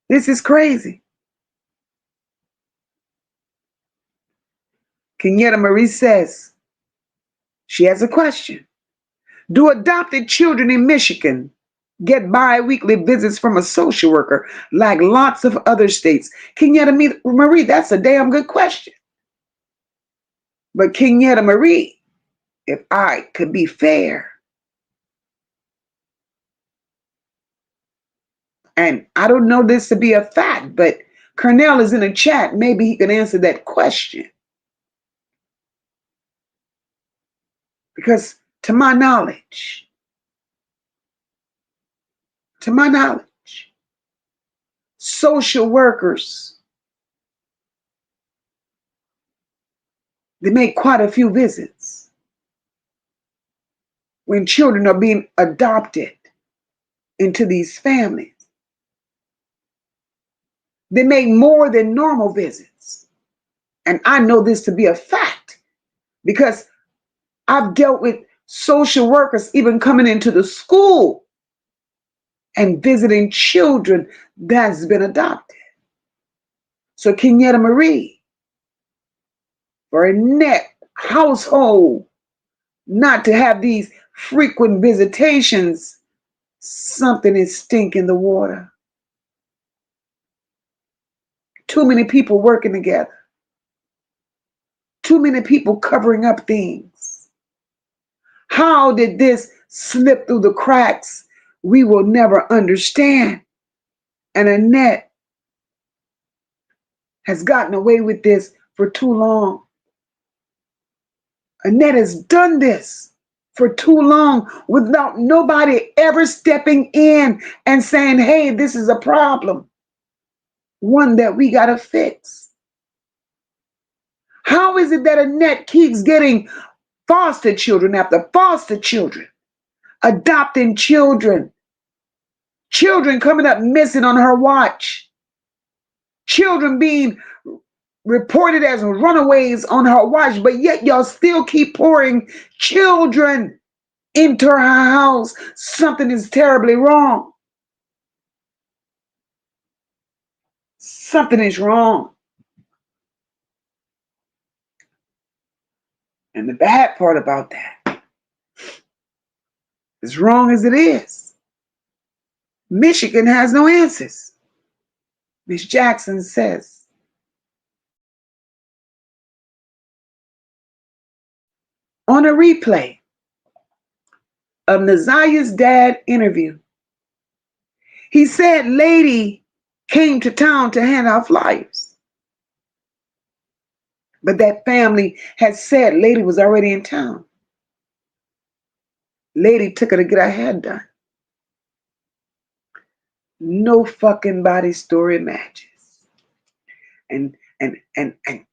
This is crazy. Kenyetta Marie says, she has a question. Do adopted children in Michigan get bi-weekly visits from a social worker like lots of other states? Kenyetta Marie, that's a damn good question. But Kenyetta Marie, if I could be fair, and I don't know this to be a fact, but Cornell is in a chat. Maybe he can answer that question. Because to my knowledge, social workers, they make quite a few visits when children are being adopted into these families. They make more than normal visits. And I know this to be a fact because I've dealt with social workers even coming into the school and visiting children that's been adopted. So Kenyatta Marie, for a net household not to have these frequent visitations, something is stinking the water. Too many people working together. Too many people covering up things. How did this slip through the cracks? We will never understand. And Annette has gotten away with this for too long. Annette has done this for too long without nobody ever stepping in and saying, hey, this is a problem, one that we got to fix. How is it that Annette keeps getting foster children after foster children, adopting children, children coming up missing on her watch, children being reported as runaways on her watch, but yet y'all still keep pouring children into her house? Something is terribly wrong. Something is wrong. And the bad part about that, as wrong as it is, Michigan has no answers. Miss Jackson says, on a replay of Naziyah's dad interview, he said lady came to town to hand out flyers. But that family had said lady was already in town. Lady took her to get her hair done. No fucking body story matches. And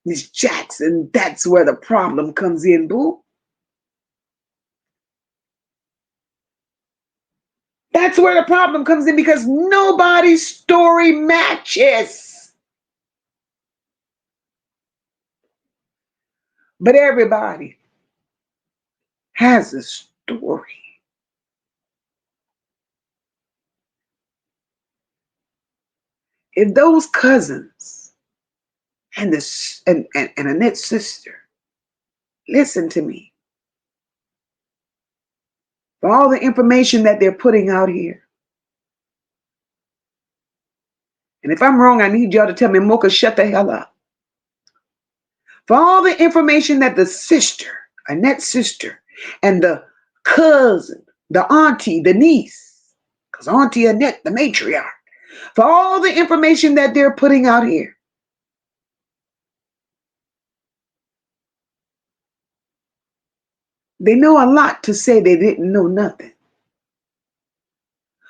Miss Jackson, that's where the problem comes in, boo. That's where the problem comes in because nobody's story matches. But everybody has a story. If those cousins and Annette's sister listen to me, for all the information that they're putting out here, and if I'm wrong, I need y'all to tell me, Mocha, shut the hell up. For all the information that the sister, Annette's sister, and the cousin, the auntie, the niece, because Auntie Annette, the matriarch, for all the information that they're putting out here, they know a lot to say they didn't know nothing.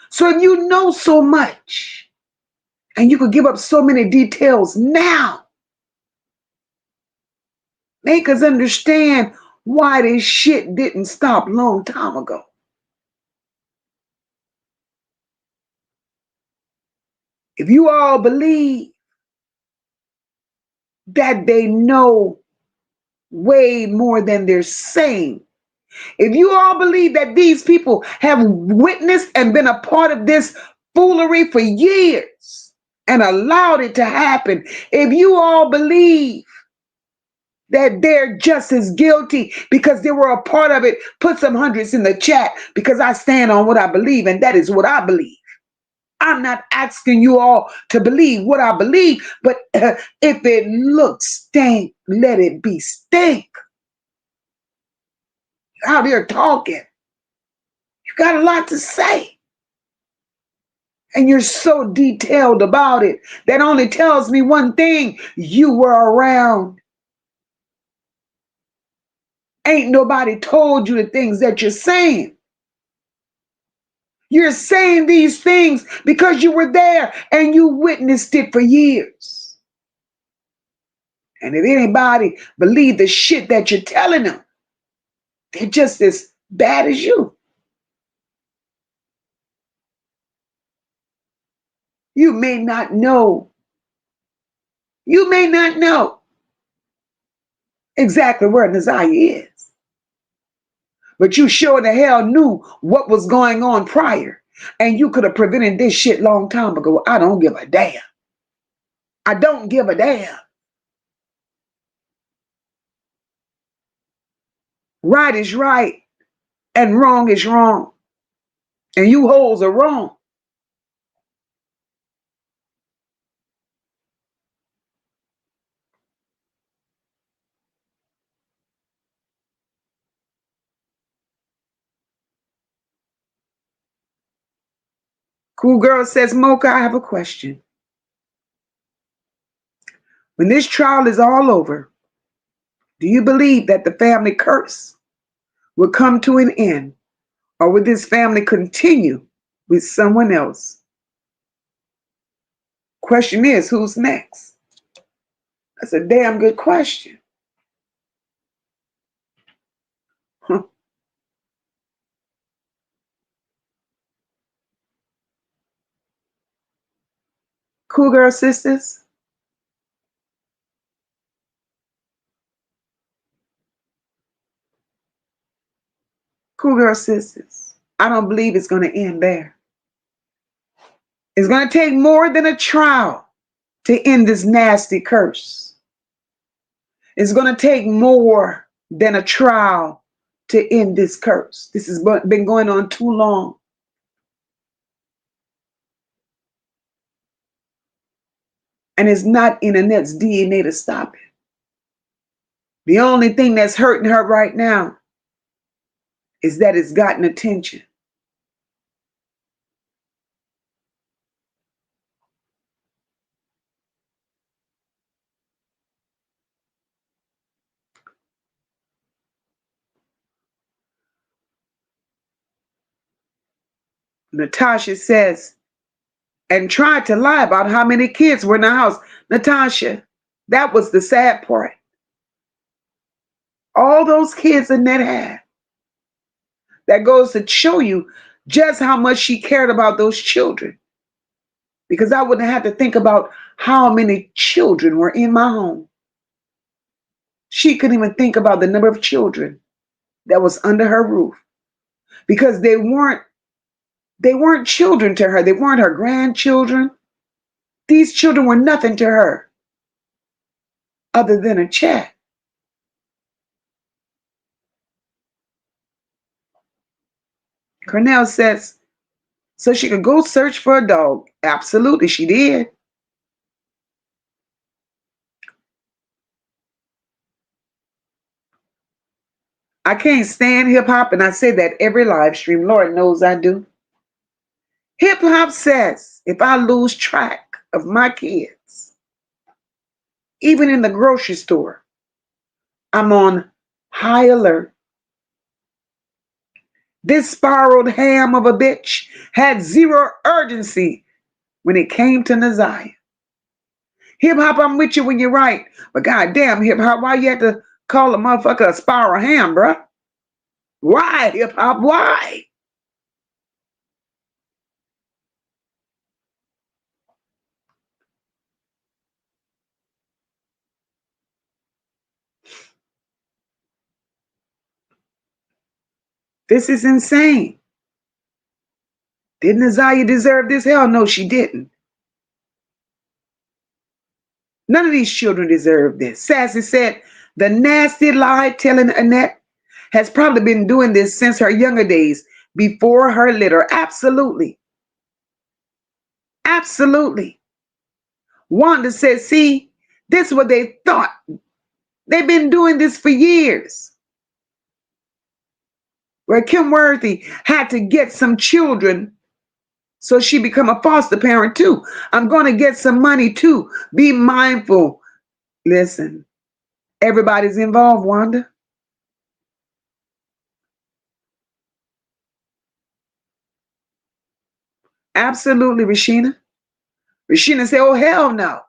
So if you know so much, and you could give up so many details now, make us understand why this shit didn't stop a long time ago. If you all believe that they know way more than they're saying, if you all believe that these people have witnessed and been a part of this foolery for years and allowed it to happen, if you all believe that they're just as guilty because they were a part of it, put some hundreds in the chat, because I stand on what I believe, and that is what I believe. I'm not asking you all to believe what I believe, but if it looks stink, let it be stink. You're out here talking. You got a lot to say. And you're so detailed about it. That only tells me one thing: you were around. Ain't nobody told you the things that you're saying. You're saying these things because you were there and you witnessed it for years. And if anybody believe the shit that you're telling them, they're just as bad as you. You may not know. You may not know exactly where Naziyah is. But you sure the hell knew what was going on prior. And you could have prevented this shit long time ago. I don't give a damn. I don't give a damn. Right is right and wrong is wrong. And you hoes are wrong. Cool Girl says, Mocha, I have a question. When this trial is all over, do you believe that the family curse will come to an end? Or will this family continue with someone else? Question is, who's next? That's a damn good question. Huh. Cool Girl sisters? Cool Girl sisters. I don't believe it's going to end there. It's going to take more than a trial to end this nasty curse. It's going to take more than a trial to end this curse. This has been going on too long. And it's not in Annette's DNA to stop it. The only thing that's hurting her right now is that it's gotten attention. Natasha says, and tried to lie about how many kids were in the house. Natasha, that was the sad part. All those kids Annette had. That goes to show you just how much she cared about those children. Because I wouldn't have to think about how many children were in my home. She couldn't even think about the number of children that was under her roof. Because they weren't children to her. They weren't her grandchildren. These children were nothing to her other than a chat. Cornell says, so she could go search for a dog. Absolutely, she did. I can't stand hip hop, and I say that every live stream. Lord knows I do. Hip hop says if I lose track of my kids, even in the grocery store, I'm on high alert. This spiraled ham of a bitch had zero urgency when it came to Naziyah. Hip hop, I'm with you when you're right. But goddamn, hip hop, why you have to call a motherfucker a spiral ham, bruh? Why, hip hop? Why? This is insane. Did Naziyah deserve this? Hell no, she didn't. None of these children deserve this. Sassy said, the nasty lie telling Annette has probably been doing this since her younger days, before her litter. Absolutely. Absolutely. Wanda says, see, this is what they thought. They've been doing this for years. Where Kim Worthy had to get some children so she become a foster parent too. I'm going to get some money too. Be mindful. Listen, everybody's involved, Wanda. Absolutely, Rashina. Rashina said, oh, hell no.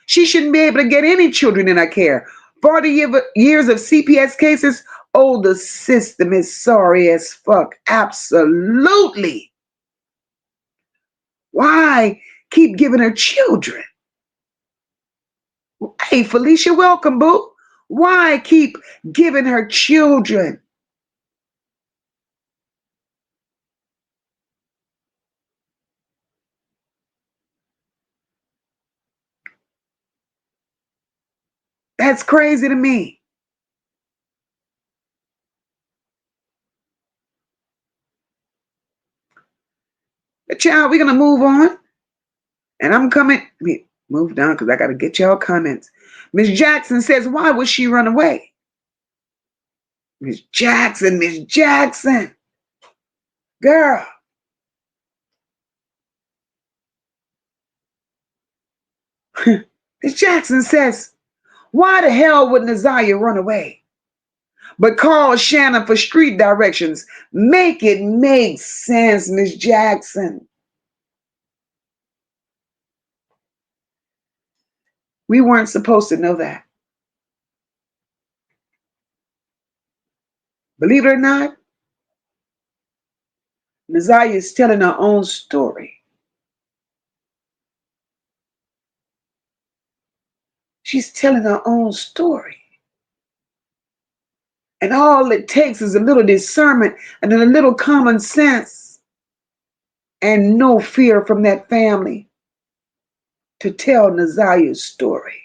She shouldn't be able to get any children in her care. 40 years of CPS cases. Oh, the system is sorry as fuck. Absolutely. Why keep giving her children? Hey, Felicia, welcome, boo. Why keep giving her children? That's crazy to me. But child, we're gonna move on. And I'm coming. Let me move down because I gotta get y'all comments. Miss Jackson says, why would she run away? Miss Jackson, Miss Jackson. Girl. Miss Jackson says, why the hell would Naziyah run away? But call Shannon for street directions. Make it make sense, Miss Jackson. We weren't supposed to know that. Believe it or not, Naziyah is telling her own story. She's telling her own story. And all it takes is a little discernment and then a little common sense and no fear from that family to tell Naziyah's story.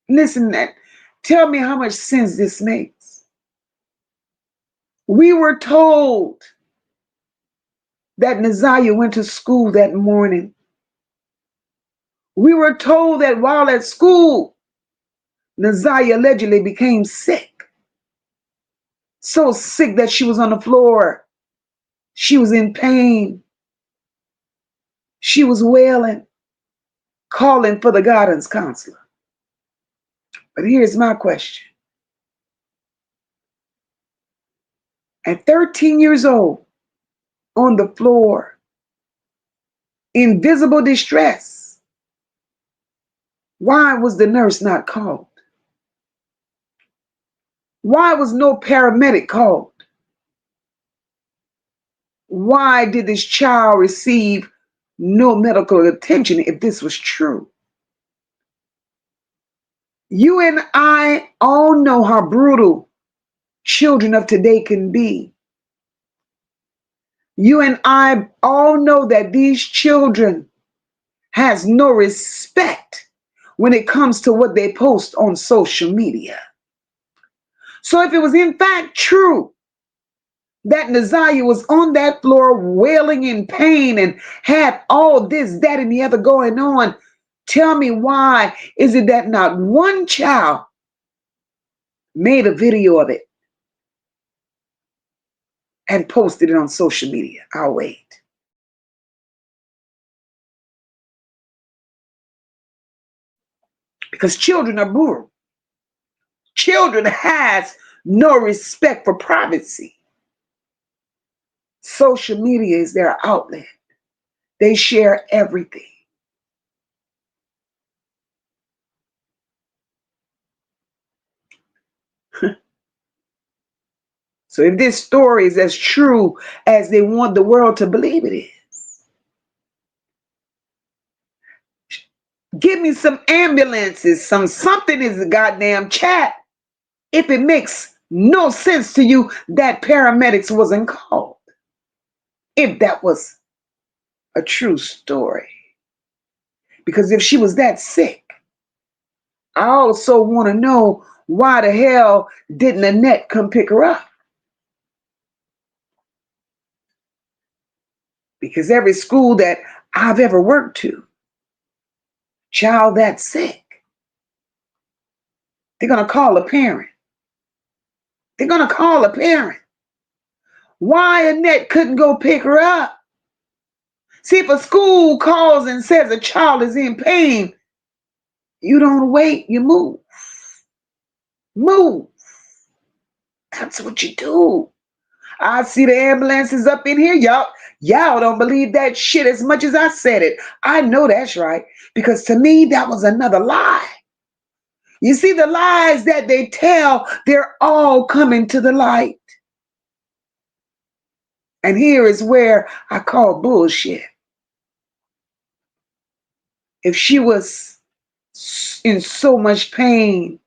Listen, tell me how much sense this makes. We were told that Naziyah went to school that morning. We were told that while at school, Naziyah allegedly became sick. So sick that she was on the floor. She was in pain. She was wailing, calling for the guidance counselor. But here's my question. At 13 years old, on the floor, in visible distress, why was the nurse not called? Why was no paramedic called? Why did this child receive no medical attention if this was true? You and I all know how brutal children of today can be. You and I all know that these children has no respect when it comes to what they post on social media. So if it was in fact true that Naziyah was on that floor wailing in pain and had all this, that, and the other going on, tell me why is it that not one child made a video of it and posted it on social media? I'll wait. Because children are brutal. Children has no respect for privacy. Social media is their outlet. They share everything. So if this story is as true as they want the world to believe it is, give me some ambulances, something in the goddamn chat if it makes no sense to you that paramedics wasn't called. If that was a true story. Because if she was that sick, I also want to know why the hell didn't Annette come pick her up? Because every school that I've ever worked to, child that sick, they're going to call a parent. They're going to call a parent. Why Annette couldn't go pick her up? See, if a school calls and says a child is in pain, you don't wait, you move. Move. That's what you do. I see the ambulances up in here. Y'all don't believe that shit as much as I said it. I know that's right. Because to me, that was another lie. You see, the lies that they tell, they're all coming to the light. And here is where I call bullshit. If she was in so much pain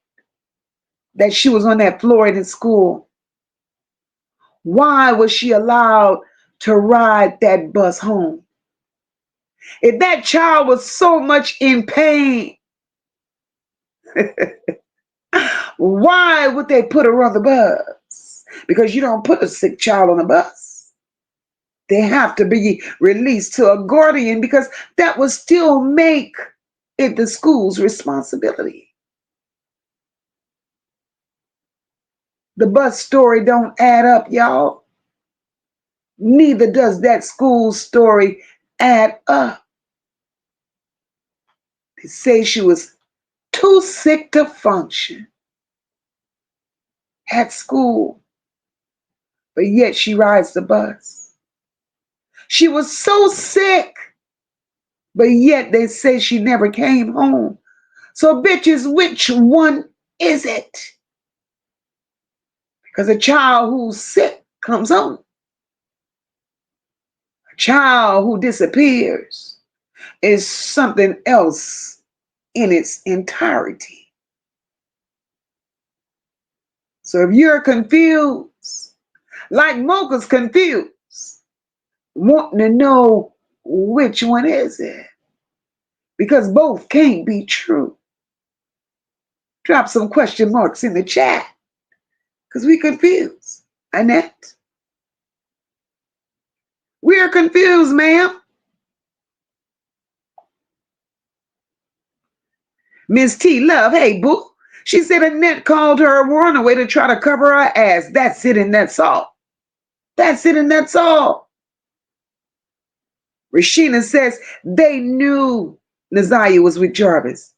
that she was on that floor in school. Why was she allowed to ride that bus home? If that child was so much in pain, why would they put her on the bus? Because you don't put a sick child on a bus. They have to be released to a guardian, because that would still make it the school's responsibility. The bus story don't add up, y'all. Neither does that school story add up. They say she was too sick to function at school, but yet she rides the bus. She was so sick, but yet they say she never came home. So bitches, which one is it? Because a child who's sick comes home. A child who disappears is something else in its entirety. So if you're confused, like Mocha's confused, wanting to know which one is it, because both can't be true, drop some question marks in the chat, because we confused. Annette, we're confused, ma'am. Miss T Love, hey boo. She said Annette called her a runaway to try to cover her ass. That's it and that's all. That's it and that's all. Rashina says they knew Naziyah was with Jarvis.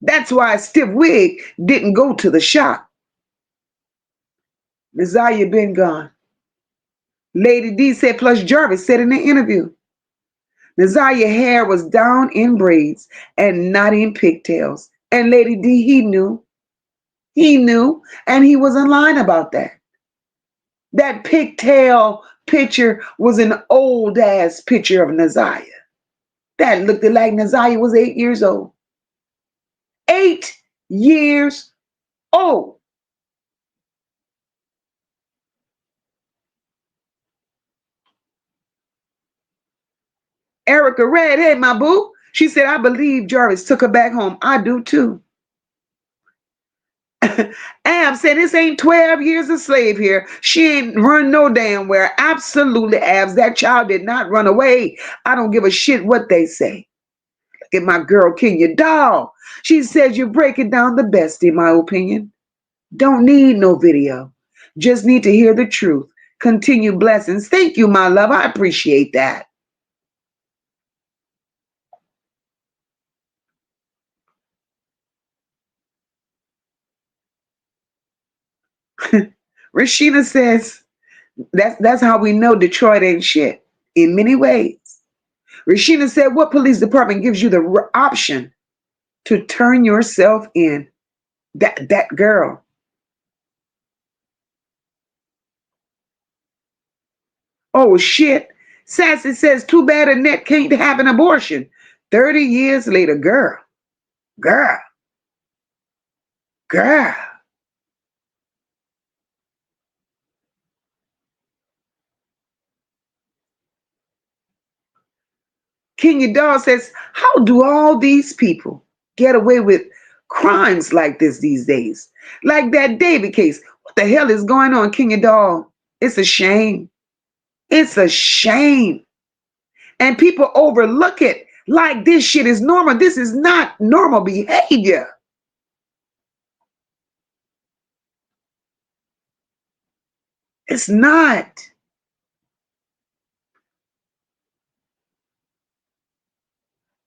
That's why Stiff Wig didn't go to the shop. Naziyah been gone. Lady D said, plus Jarvis said in the interview, Naziyah hair was down in braids and not in pigtails. And Lady D, he knew. He knew, and he wasn't lying about that. That pigtail picture was an old ass picture of Naziyah. That looked like Naziyah was 8 years old. 8 years old. Erica Red, hey my boo. She said, I believe Jarvis took her back home. I do too. Ab said, this ain't 12 years a slave here. She ain't run no damn where. Absolutely, Abs. That child did not run away. I don't give a shit what they say. Look at my girl, Kenya Doll. She says you're breaking down the best, in my opinion. Don't need no video. Just need to hear the truth. Continue blessings. Thank you, my love. I appreciate that. Rashina says, that's how we know Detroit ain't shit in many ways. Rashina said, what police department gives you the option to turn yourself in? That girl. Oh, shit. Sassy says, too bad Annette can't have an abortion. 30 years later, girl. Kenya Dawg says, how do all these people get away with crimes like this these days? Like that David case. What the hell is going on, Kenya Dawg? It's a shame. It's a shame. And people overlook it like this shit is normal. This is not normal behavior. It's not.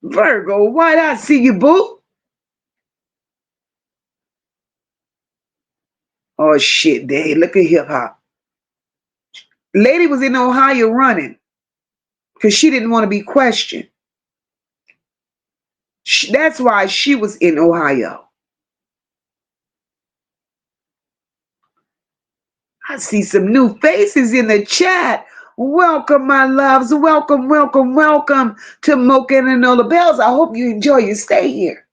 Virgo, why'd I see you, boo? Oh, shit, Dave. Look at hip hop. Lady was in Ohio running because she didn't want to be questioned. That's why she was in Ohio. I see some new faces in the chat. Welcome, my loves. Welcome to Mocha and Enola Bells. I hope you enjoy your stay here.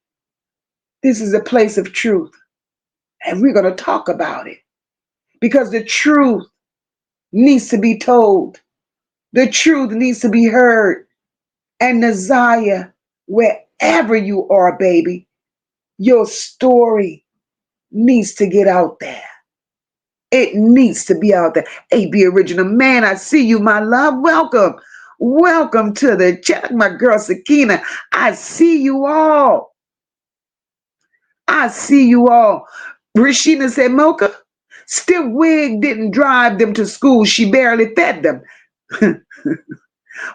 This is a place of truth, and we're going to talk about it because the truth needs to be told. The truth needs to be heard. And Naziyah, wherever you are, baby, your story needs to get out there. It needs to be out there. AB Original Man, I see you, my love. Welcome. Welcome to the chat, my girl Sakina. I see you all. I see you all. Rashida said, Mocha, Stiff Wig didn't drive them to school. She barely fed them.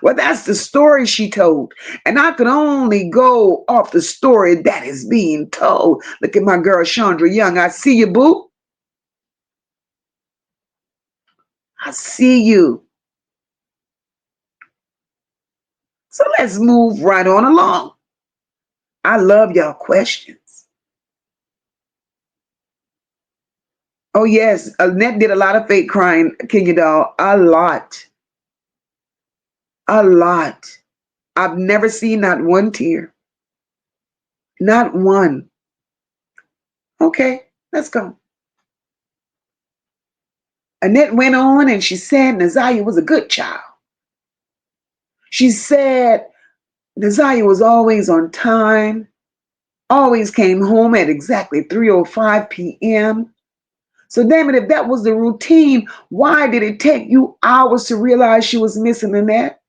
Well, that's the story she told. And I could only go off the story that is being told. Look at my girl Chandra Young. I see you, boo. I see you. So let's move right on along. I love y'all questions. Oh, yes. Annette did a lot of fake crying, Kenya doll. A lot. A lot. I've never seen not one tear. Not one. Okay, let's go. Annette went on and she said Naziyah was a good child. She said Naziyah was always on time, always came home at exactly 3:05 p.m. So damn it, if that was the routine, why did it take you hours to realize she was missing Annette?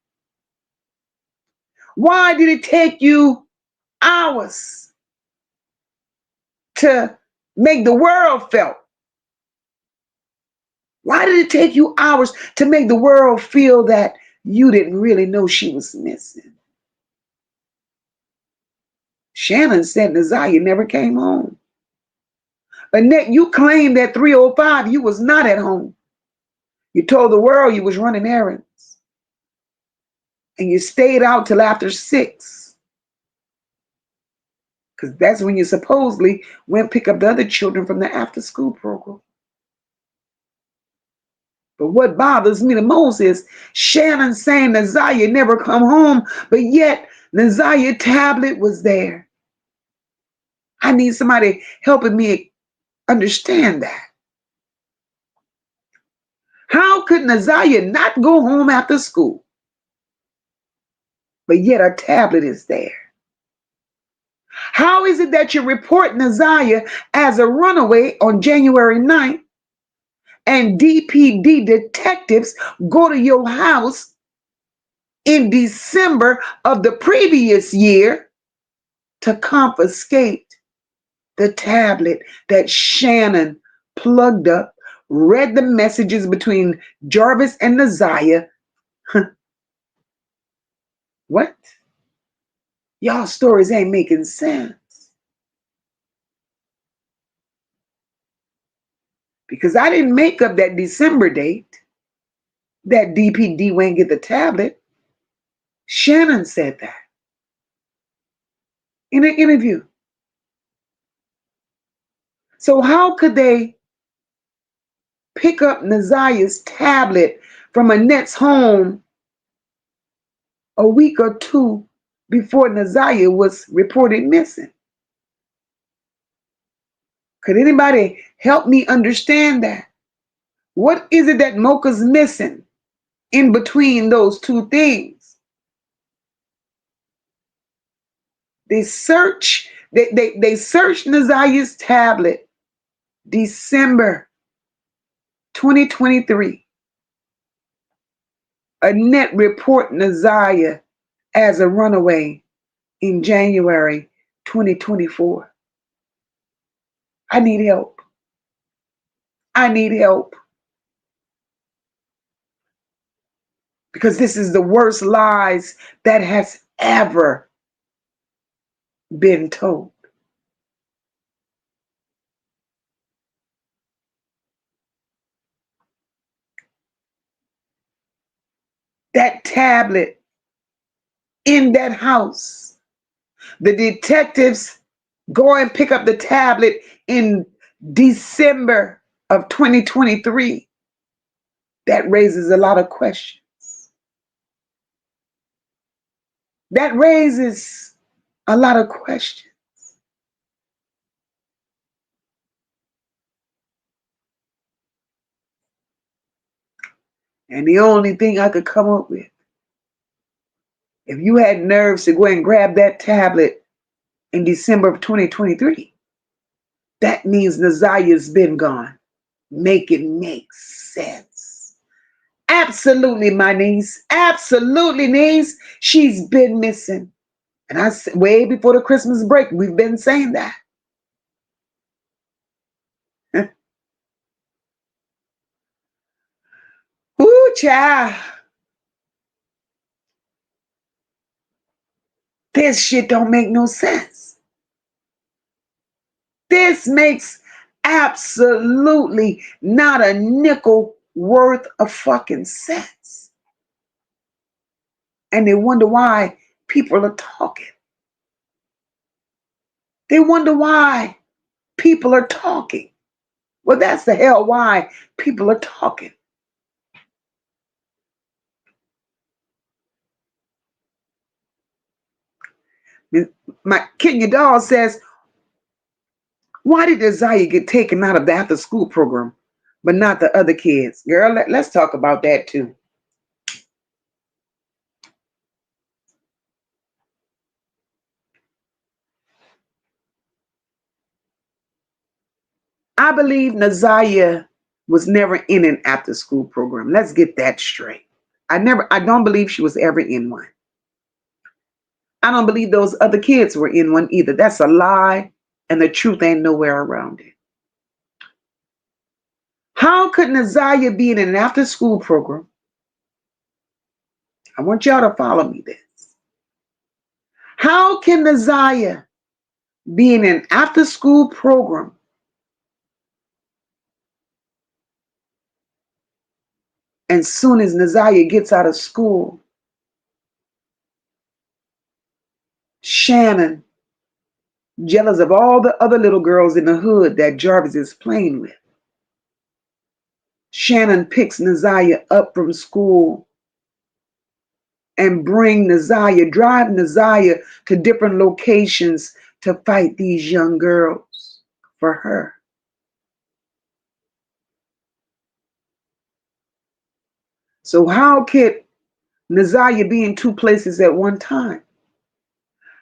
Why did it take you hours to make the world felt? Why did it take you hours to make the world feel that you didn't really know she was missing? Shannon said Naziyah never came home. Annette, you claimed at 3:05 you was not at home. You told the world you was running errands. And you stayed out till after 6. Because that's when you supposedly went pick up the other children from the after school program. But what bothers me the most is Shannon saying Naziyah never come home, but yet Naziyah's tablet was there. I need somebody helping me understand that. How could Naziyah not go home after school, but yet her tablet is there? How is it that you report Naziyah as a runaway on January 9th and DPD detectives go to your house in December of the previous year to confiscate the tablet that Shannon plugged up, read the messages between Jarvis and Naziyah? What? Y'all stories ain't making sense. Because I didn't make up that December date that DPD went get the tablet. Shannon said that in an interview. So how could they pick up Naziyah's tablet from Annette's home a week or two before Naziyah was reported missing? Could anybody help me understand that? What is it that Mocha's missing in between those two things? They searched Naziyah's tablet December 2023. Annette report Naziyah as a runaway in January 2024. I need help. I need help. Because this is the worst lies that has ever been told. That tablet in that house, the detectives go and pick up the tablet in December of 2023. That raises a lot of questions. That raises a lot of questions. And the only thing I could come up with, if you had nerves to go and grab that tablet in December of 2023, that means Naziyah's been gone. Make it make sense. Absolutely, my niece. Absolutely, niece. She's been missing. And I said, way before the Christmas break, we've been saying that. Ooh, child. This shit don't make no sense. This makes absolutely not a nickel worth of fucking sense. And they wonder why people are talking. They wonder why people are talking. Well, that's the hell why people are talking. My Kenya doll says, why did Naziyah get taken out of the after school program, but not the other kids? Girl, let's talk about that too. I believe Naziyah was never in an after school program. Let's get that straight. I don't believe she was ever in one. I don't believe those other kids were in one either. That's a lie, and the truth ain't nowhere around it. How could Naziyah be in an after school program? I want y'all to follow me this. How can Naziyah be in an after school program and soon as Naziyah gets out of school, Shannon, jealous of all the other little girls in the hood that Jarvis is playing with, Shannon picks Naziyah up from school and drive Naziyah to different locations to fight these young girls for her. So how could Naziyah be in two places at one time?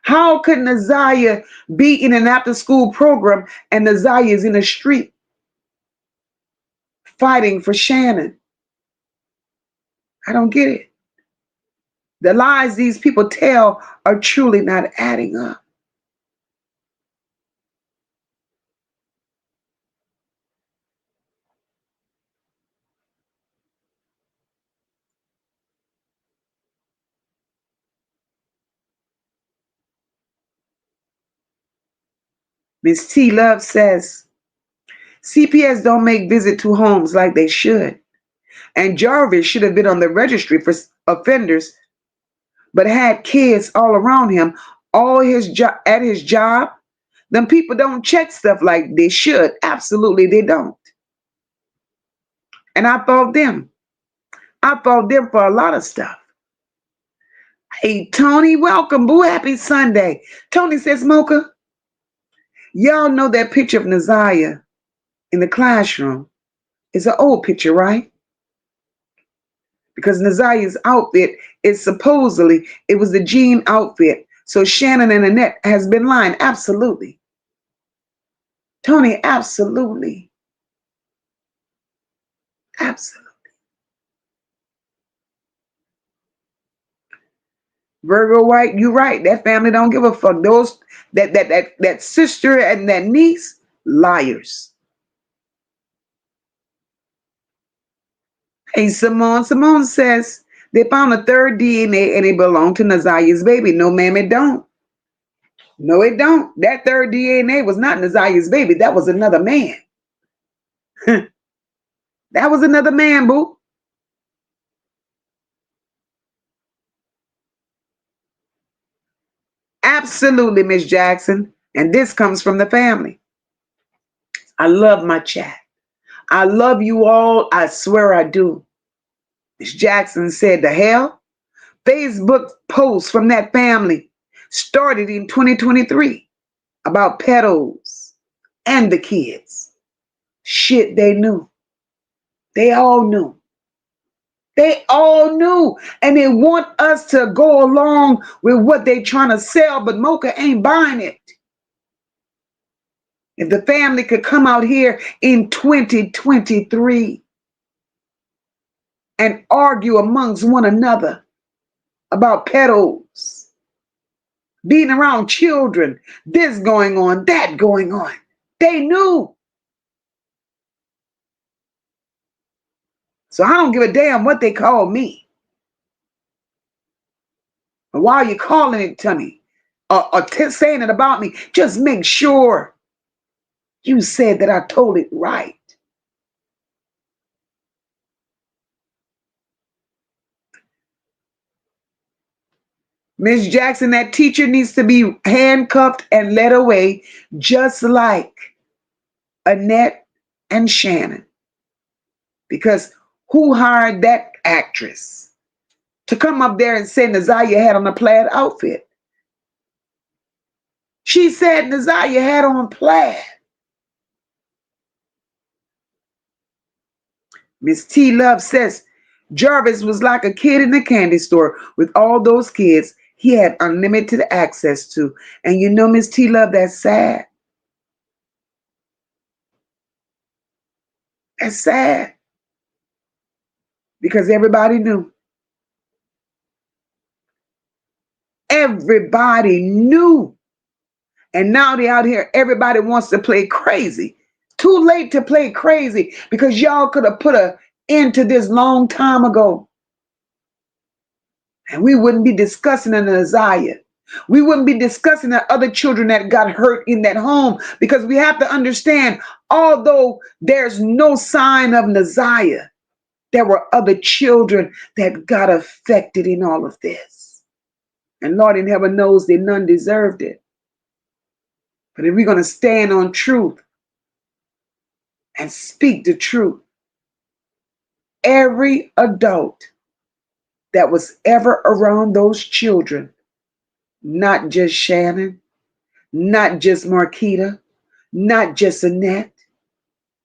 How could Naziyah be in an after school program and Naziyah is in the street fighting for Shannon? I don't get it. The lies these people tell are truly not adding up. Miss T Love says, CPS don't make visit to homes like they should. And Jarvis should have been on the registry for offenders, but had kids all around him, at his job. Them people don't check stuff like they should. Absolutely, they don't. And I fault them. I fault them for a lot of stuff. Hey, Tony, welcome, boo. Happy Sunday. Tony says, Mocha, y'all know that picture of Naziyah in the classroom is an old picture, right? Because Naziyah's outfit is supposedly, it was the jean outfit. So Shannon and Annette has been lying. Absolutely. Tony, absolutely. Absolutely. Virgo White, you're right. That family don't give a fuck. Those that sister and that niece, liars. Hey, Simone says they found a third DNA and it belonged to Naziyah's baby. No, ma'am, it don't. No, it don't. That third DNA was not Naziyah's baby. That was another man. That was another man, boo. Absolutely, Miss Jackson. And this comes from the family. I love my chat. I love you all. I swear I do. Miss Jackson said, the hell? Facebook posts from that family started in 2023 about pedos and the kids. Shit, they knew. They all knew. They all knew, and they want us to go along with what they're trying to sell, but Mocha ain't buying it. If the family could come out here in 2023 and argue amongst one another about pedos, being around children, this going on, that going on, they knew. So I don't give a damn what they call me. Or why are you calling it to me? Or saying it about me? Just make sure you said that I told it right. Miss Jackson, that teacher needs to be handcuffed and led away, just like Annette and Shannon. Because who hired that actress to come up there and say Naziyah had on a plaid outfit? She said Naziyah had on plaid. Miss T Love says Jarvis was like a kid in a candy store with all those kids he had unlimited access to. And you know, Miss T Love, that's sad. That's sad. Because everybody knew. Everybody knew. And now they out here, everybody wants to play crazy. Too late to play crazy because y'all could have put an end to this long time ago. And we wouldn't be discussing the Naziyah. We wouldn't be discussing the other children that got hurt in that home, because we have to understand, although there's no sign of Naziyah, there were other children that got affected in all of this. And Lord in heaven knows that none deserved it. But if we're going to stand on truth and speak the truth, every adult that was ever around those children, not just Shannon, not just Marquita, not just Annette,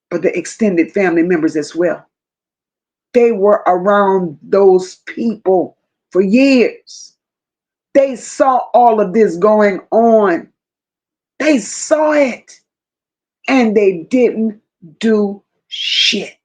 but the extended family members as well. They were around those people for years. They saw all of this going on. They saw it, and they didn't do shit.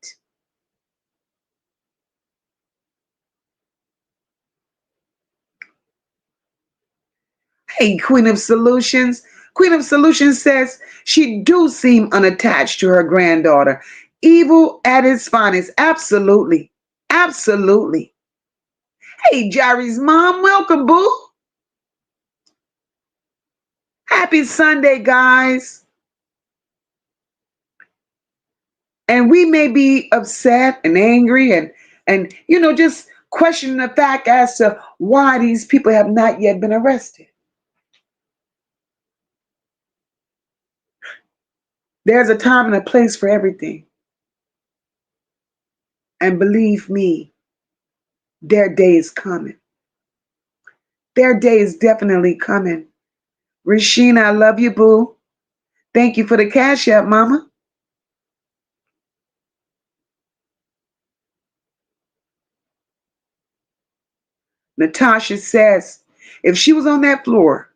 Hey, Queen of Solutions. Queen of Solutions says she do seem unattached to her granddaughter. Evil at its finest. Absolutely. Absolutely. Hey, Jari's mom. Welcome, boo. Happy Sunday, guys. And we may be upset and angry and just questioning the fact as to why these people have not yet been arrested. There's a time and a place for everything. And believe me, their day is coming. Their day is definitely coming. Rashina, I love you, boo. Thank you for the cash app, mama. Natasha says, if she was on that floor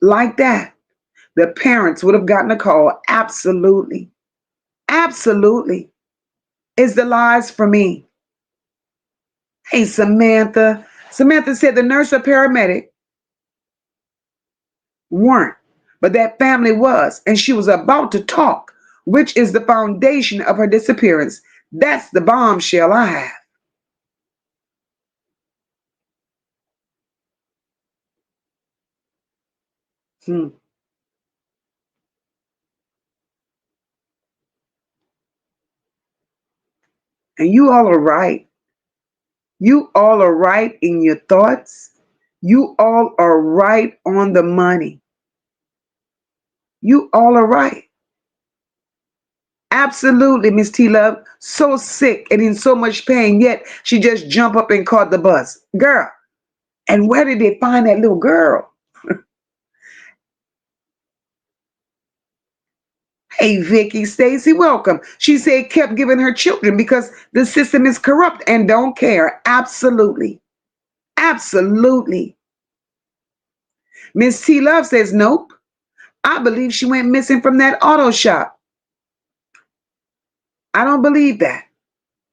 like that, the parents would have gotten a call. Absolutely. Absolutely. Is the lies for me. Hey, Samantha. Samantha said the nurse or paramedic weren't, but that family was, and she was about to talk, which is the foundation of her disappearance. That's the bombshell I have. And you all are right. You all are right in your thoughts. You all are right on the money. You all are right. Absolutely, Miss T Love. So sick and in so much pain, yet she just jumped up and caught the bus. Girl. And where did they find that little girl? Hey, Vicky, Stacy, welcome. She said kept giving her children because the system is corrupt and don't care. Absolutely. Absolutely. Miss T Love says nope. I believe she went missing from that auto shop. I don't believe that.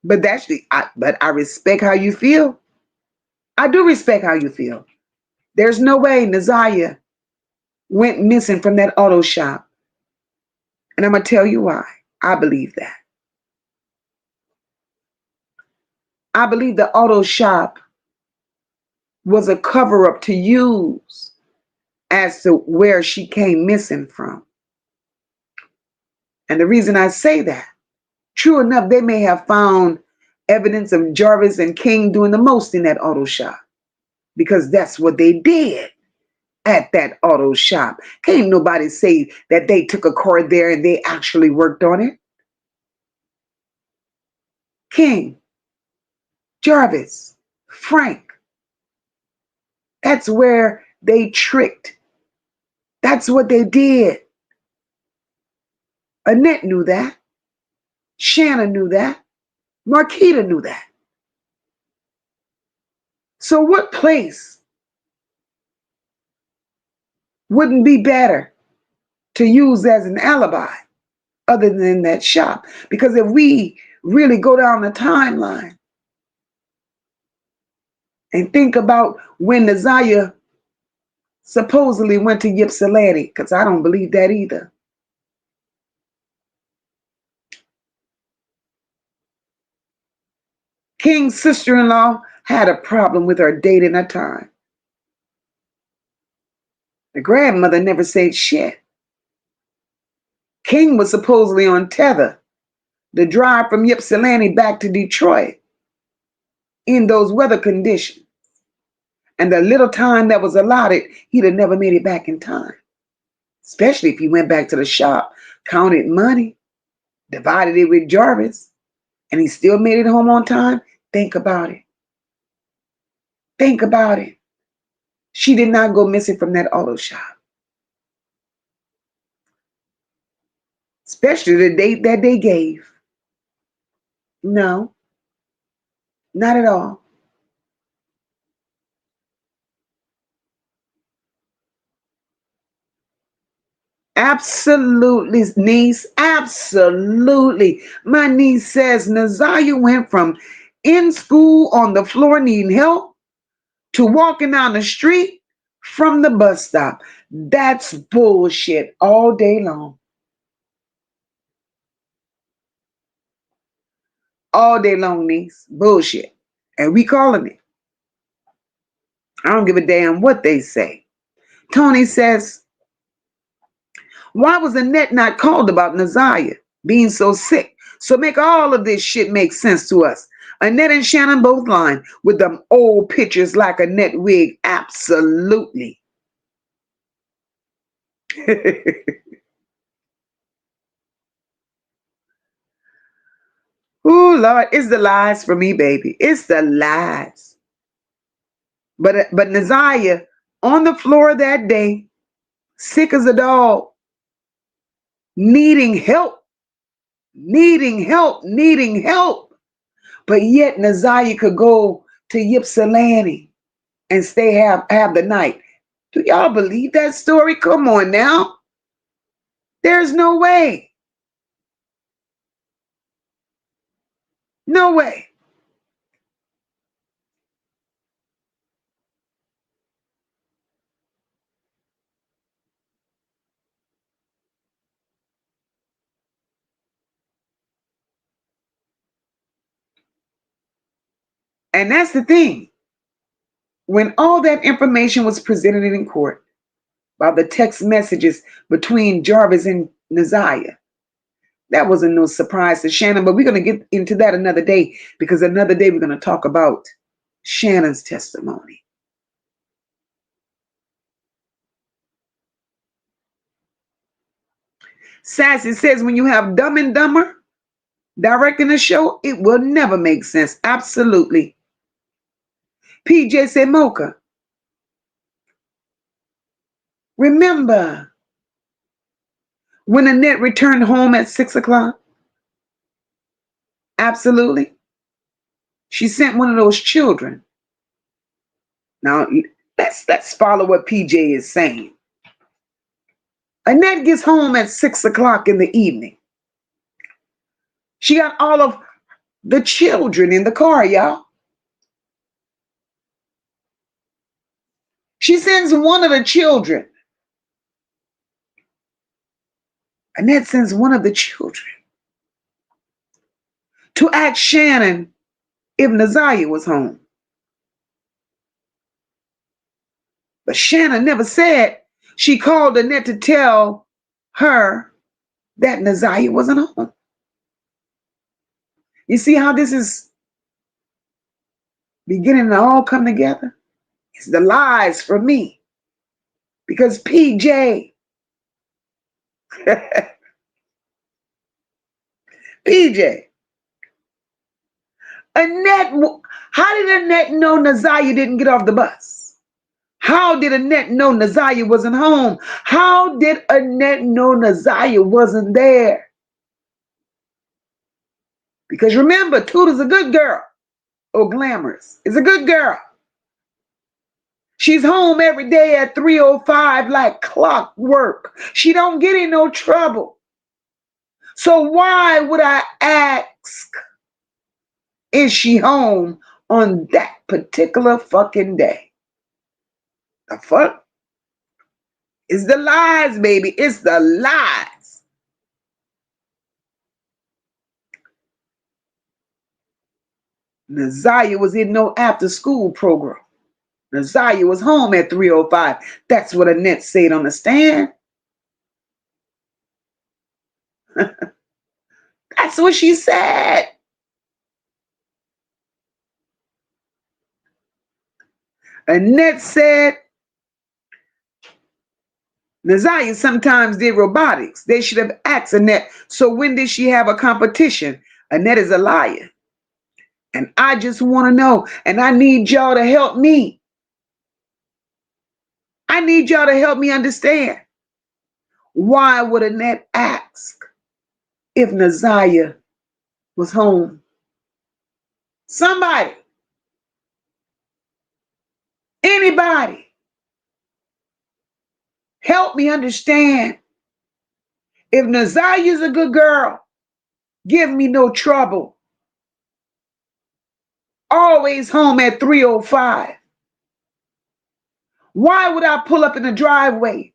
But I respect how you feel. I do respect how you feel. There's no way Naziyah went missing from that auto shop. And I'm going to tell you why. I believe that. I believe the auto shop was a cover up to use as to where she came missing from. And the reason I say that, true enough, they may have found evidence of Jarvis and King doing the most in that auto shop because that's what they did at that auto shop. Can't nobody say that they took a car there and they actually worked on it. King, Jarvis, Frank, that's where they tricked. That's what they did. Annette knew that. Shannon knew that. Marquita knew that. So what place wouldn't be better to use as an alibi other than that shop? Because if we really go down the timeline and think about when Naziyah supposedly went to Ypsilanti, because I don't believe that either. King's sister-in-law had a problem with her dating a time. The grandmother never said shit. King was supposedly on tether to drive from Ypsilanti back to Detroit in those weather conditions. And the little time that was allotted, he'd have never made it back in time. Especially if he went back to the shop, counted money, divided it with Jarvis, and he still made it home on time. Think about it. Think about it. She did not go missing from that auto shop. Especially the date that they gave. No, not at all. Absolutely, niece. Absolutely. My niece says Naziyah went from in school on the floor needing help to walking down the street from the bus stop. That's bullshit all day long. All day long, niece. Bullshit. And we calling it. I don't give a damn what they say. Tony says, why was Annette not called about Naziyah being so sick? So make all of this shit make sense to us. Annette and Shannon both lying with them old pictures like Annette wig. Absolutely. Ooh, Lord, it's the lies for me, baby. It's the lies. But Naziyah on the floor that day, sick as a dog, needing help, needing help, needing help. But yet Naziyah could go to Ypsilanti and stay have the night. Do y'all believe that story? Come on now. There's no way. No way. And that's the thing. When all that information was presented in court about the text messages between Jarvis and Naziyah, that wasn't no surprise to Shannon, but we're going to get into that another day because another day we're going to talk about Shannon's testimony. Sassy says when you have Dumb and Dumber directing a show, it will never make sense. Absolutely. PJ said, Mocha, remember when Annette returned home at 6 o'clock? Absolutely. She sent one of those children. Now, let's follow what PJ is saying. Annette gets home at 6 o'clock in the evening. She got all of the children in the car, y'all. She sends one of the children. Annette sends one of the children to ask Shannon if Naziyah was home. But Shannon never said she called Annette to tell her that Naziyah wasn't home. You see how this is beginning to all come together? It's the lies for me. Because PJ, PJ, Annette, how did Annette know Naziyah didn't get off the bus? How did Annette know Naziyah wasn't home? How did Annette know Naziyah wasn't there? Because remember, Tudor's a good girl. Oh, Glamorous is a good girl. She's home every day at 3:05 like clockwork. She don't get in no trouble. So why would I ask, is she home on that particular fucking day? The fuck? It's the lies, baby. It's the lies. Naziyah was in no after school program. Naziyah was home at 3:05. That's what Annette said on the stand. That's what she said. Annette said Naziyah sometimes did robotics. They should have asked Annette, so when did she have a competition? Annette is a liar. And I just want to know, and I need y'all to help me. I need y'all to help me understand. Why would Annette ask if Naziyah was home? Somebody. Anybody. Help me understand. If Naziyah is a good girl, give me no trouble. Always home at 3:05. Why would I pull up in the driveway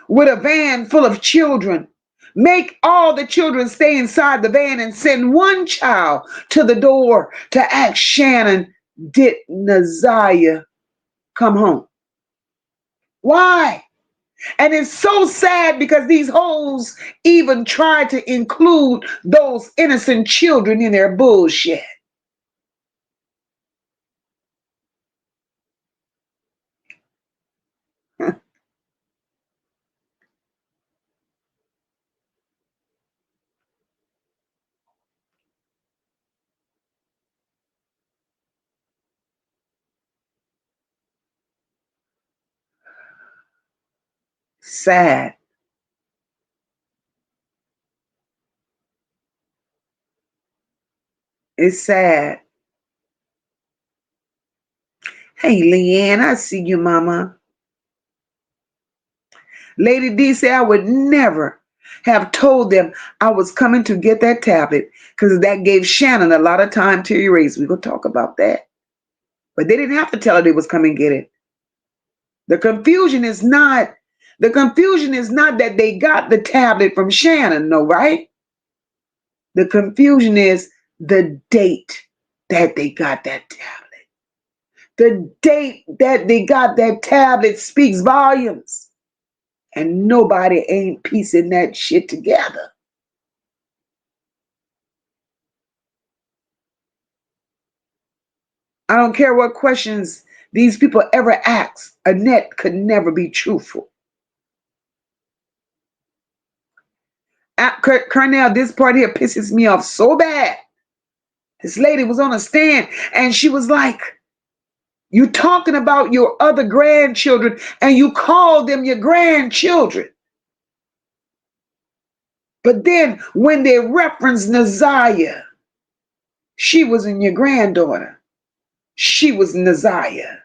with a van full of children, make all the children stay inside the van and send one child to the door to ask Shannon, did Naziyah come home? Why? And it's so sad because these hoes even try to include those innocent children in their bullshit. Sad. It's sad. Hey, Leanne, I see you, mama. Lady D said I would never have told them I was coming to get that tablet because that gave Shannon a lot of time to erase. We're going to talk about that. But they didn't have to tell her they was coming to get it. The confusion is not that they got the tablet from Shannon, no, right? The confusion is the date that they got that tablet. The date that they got that tablet speaks volumes. And nobody ain't piecing that shit together. I don't care what questions these people ever ask. Annette could never be truthful. Cornell, this part here pisses me off so bad. This lady was on a stand and she was like, you talking about your other grandchildren and you call them your grandchildren. But then when they reference Naziyah, she wasn't your granddaughter. She was Naziyah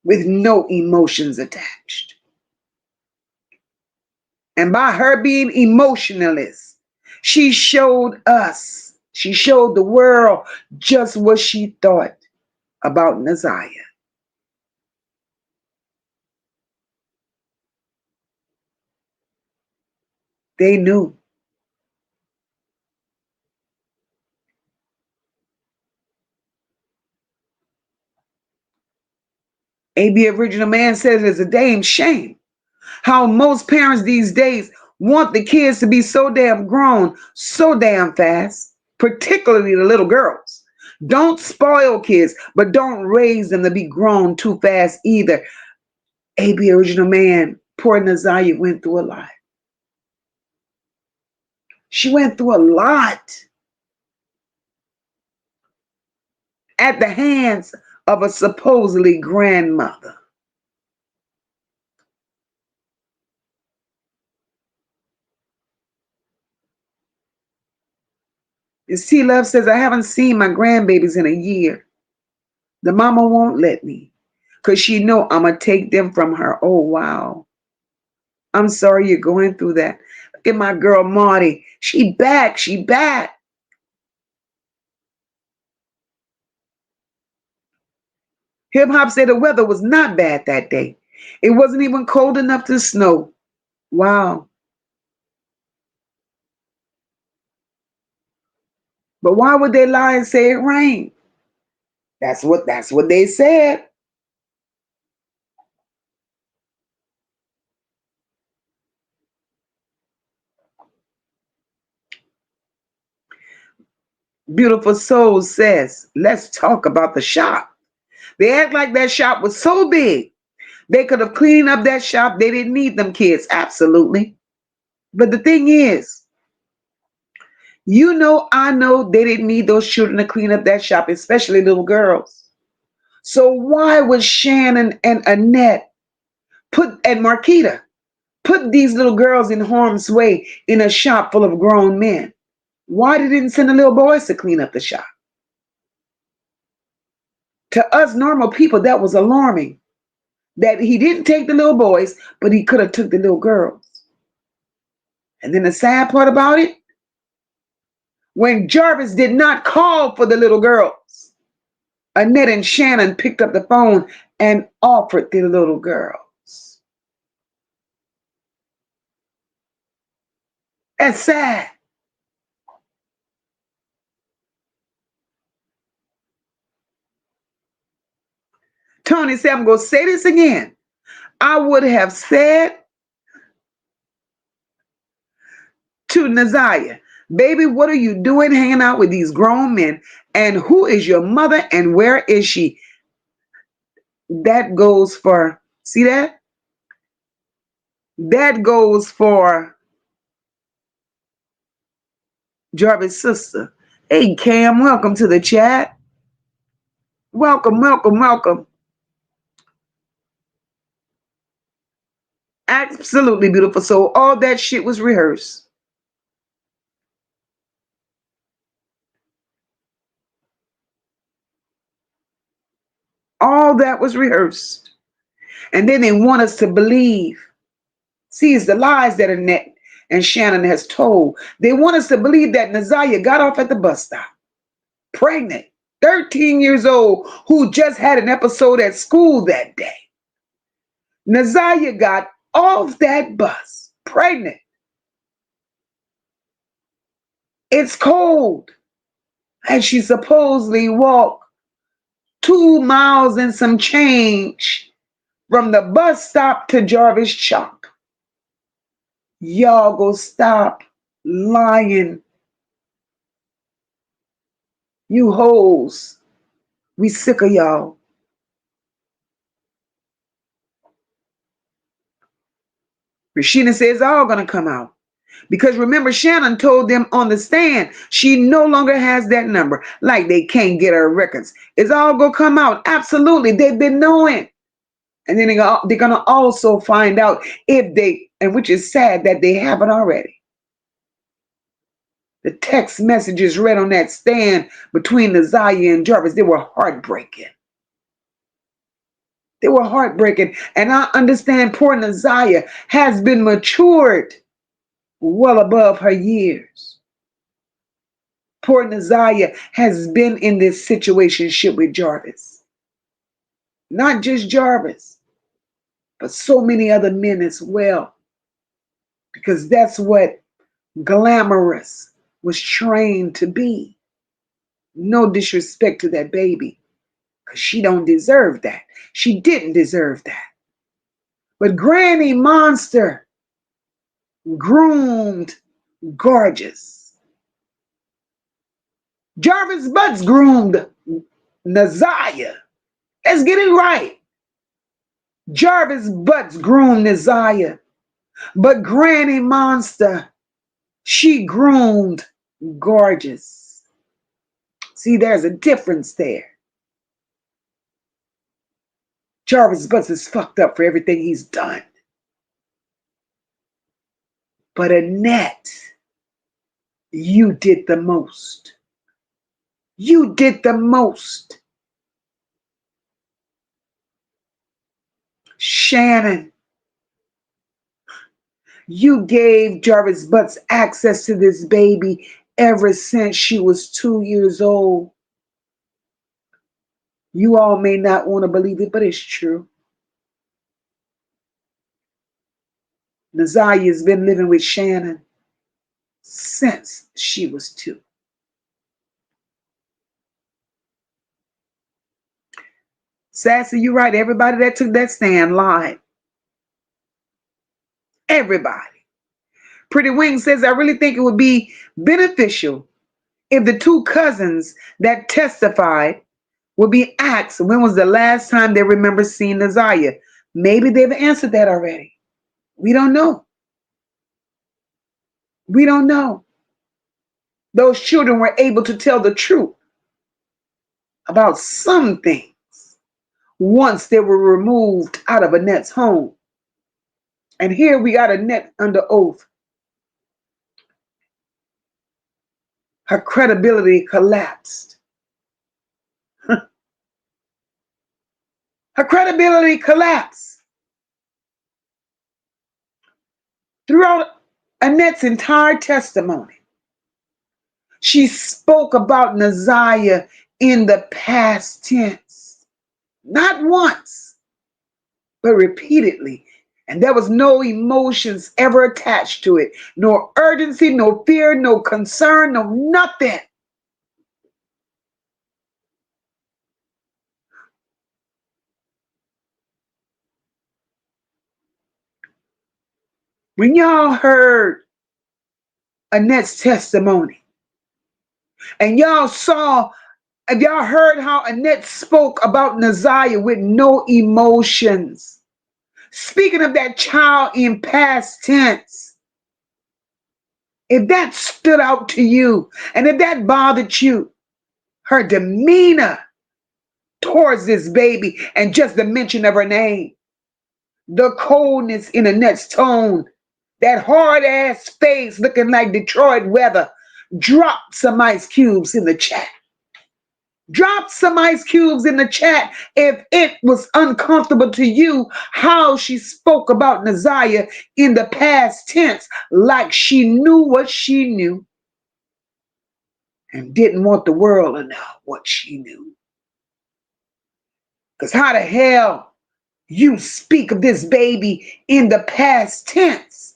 with no emotions attached. And by her being emotionless, she showed the world just what she thought about Naziyah. They knew. AB Original Man says it's a damn shame how most parents these days want the kids to be so damn grown so damn fast, particularly the little girls. Don't spoil kids, but don't raise them to be grown too fast either. AB Original Man, poor Naziyah went through a lot. She went through a lot at the hands of a supposedly grandmother. And C Love says, I haven't seen my grandbabies in a year. The mama won't let me because she know I'm going to take them from her. Oh, wow. I'm sorry you're going through that. Look at my girl Marty. She back. She back. Hip Hop said the weather was not bad that day. It wasn't even cold enough to snow. Wow. But why would they lie and say it rained? That's what they said. Beautiful Soul says, let's talk about the shop. They act like that shop was so big. They could have cleaned up that shop. They didn't need them kids. Absolutely. But the thing is, I know they didn't need those children to clean up that shop, especially little girls. So why would Shannon and Annette and Marquita put these little girls in harm's way in a shop full of grown men? Why they didn't send the little boys to clean up the shop? To us normal people, that was alarming. That he didn't take the little boys, but he could have took the little girls. And then the sad part about it, when Jarvis did not call for the little girls, Annette and Shannon picked up the phone and offered the little girls. That's sad. Tony said, I'm going to say this again. I would have said to Naziyah, baby, what are you doing hanging out with these grown men? And who is your mother and where is she? That goes for, see that? That goes for Jarvis' sister. Hey, Cam, welcome to the chat. Welcome, welcome, welcome. Absolutely beautiful. So all that shit was rehearsed. All that was rehearsed. And then they want us to believe. See, it's the lies that Annette and Shannon has told. They want us to believe that Naziyah got off at the bus stop, pregnant, 13 years old, who just had an episode at school that day. Naziyah got off that bus, pregnant. It's cold. And she supposedly walked 2 miles and some change from the bus stop to Jarvis Chalk. Y'all go stop lying. You hoes. We sick of y'all. Rashida says it's all going to come out. Because remember, Shannon told them on the stand she no longer has that number. Like they can't get her records. It's all going to come out. Absolutely. They've been knowing. And then they're going to also find out if they, and which is sad that they haven't already. The text messages read on that stand between Naziyah and Jarvis, they were heartbreaking. They were heartbreaking. And I understand poor Naziyah has been matured well above her years. Poor Naziyah has been in this situationship with Jarvis. Not just Jarvis, but so many other men as well. Because that's what glamorous was trained to be. No disrespect to that baby, because she don't deserve that. She didn't deserve that. But Granny Monster groomed gorgeous. Jarvis Butts groomed Naziyah. Let's get it right. Jarvis Butts groomed Naziyah. But Granny Monster, she groomed gorgeous. See, there's a difference there. Jarvis Butts is fucked up for everything he's done. But Annette, you did the most. You did the most. Shannon, you gave Jarvis Butts access to this baby ever since she was 2 years old. You all may not want to believe it, but it's true. Naziyah has been living with Shannon since she was 2. Sassy, you're right. Everybody that took that stand lied. Everybody. Pretty Wing says, I really think it would be beneficial if the 2 cousins that testified would be asked when was the last time they remember seeing Naziyah. Maybe they've answered that already. We don't know. We don't know. Those children were able to tell the truth about some things once they were removed out of Annette's home. And here we got Annette under oath. Her credibility collapsed. Her credibility collapsed. Throughout Annette's entire testimony, she spoke about Naziyah in the past tense. Not once, but repeatedly. And there was no emotions ever attached to it. No urgency, no fear, no concern, no nothing. When y'all heard Annette's testimony, and y'all saw, and y'all heard how Annette spoke about Naziyah with no emotions, speaking of that child in past tense, if that stood out to you, and if that bothered you, her demeanor towards this baby, and just the mention of her name, the coldness in Annette's tone, that hard-ass face looking like Detroit weather, drop some ice cubes in the chat. Drop some ice cubes in the chat if it was uncomfortable to you how she spoke about Naziyah in the past tense, like she knew what she knew and didn't want the world to know what she knew. Because how the hell you speak of this baby in the past tense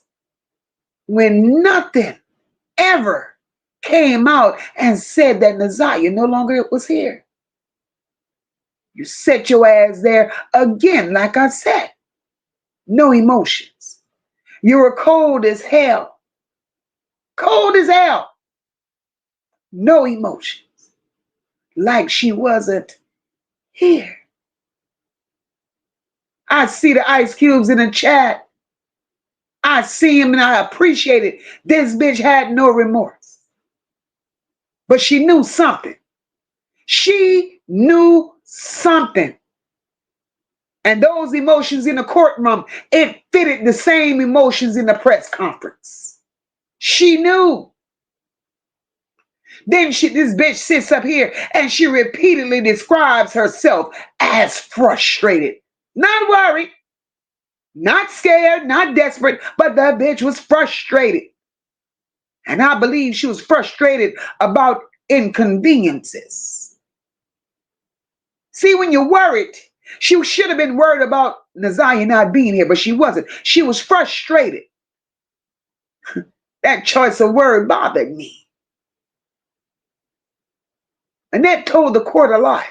when nothing ever came out and said that Naziyah no longer was here? You set your ass there again, like I said. No emotions. You were cold as hell. Cold as hell. No emotions. Like she wasn't here. I see the ice cubes in the chat. I see him and I appreciate it. This bitch had no remorse. But she knew something. She knew something. And those emotions in the courtroom, it fitted the same emotions in the press conference. She knew. Then this bitch sits up here and she repeatedly describes herself as frustrated. Not worried, not scared, not desperate, but the bitch was frustrated. And I believe she was frustrated about inconveniences. See, when you're worried, she should have been worried about Naziyah not being here, but she wasn't. She was frustrated. That choice of word bothered me. Annette told the court a lot.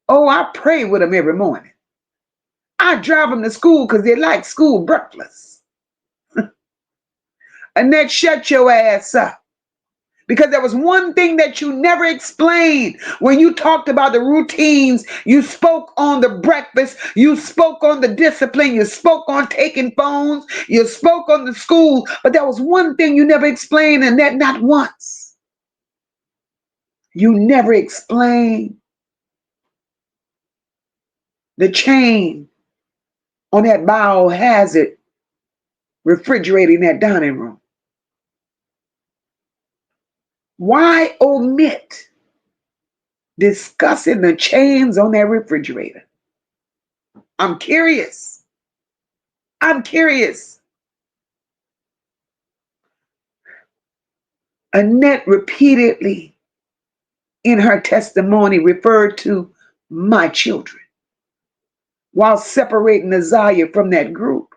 Oh, I pray with them every morning. I drive them to school because they like school breakfast. Annette, shut your ass up. Because there was one thing that you never explained when you talked about the routines. You spoke on the breakfast. You spoke on the discipline. You spoke on taking phones. You spoke on the school. But there was one thing you never explained, and that not once. You never explained the chain on that biohazard refrigerator in that dining room. Why omit discussing the chains on that refrigerator? I'm curious. I'm curious. Annette repeatedly in her testimony referred to my children while separating Naziyah from that group.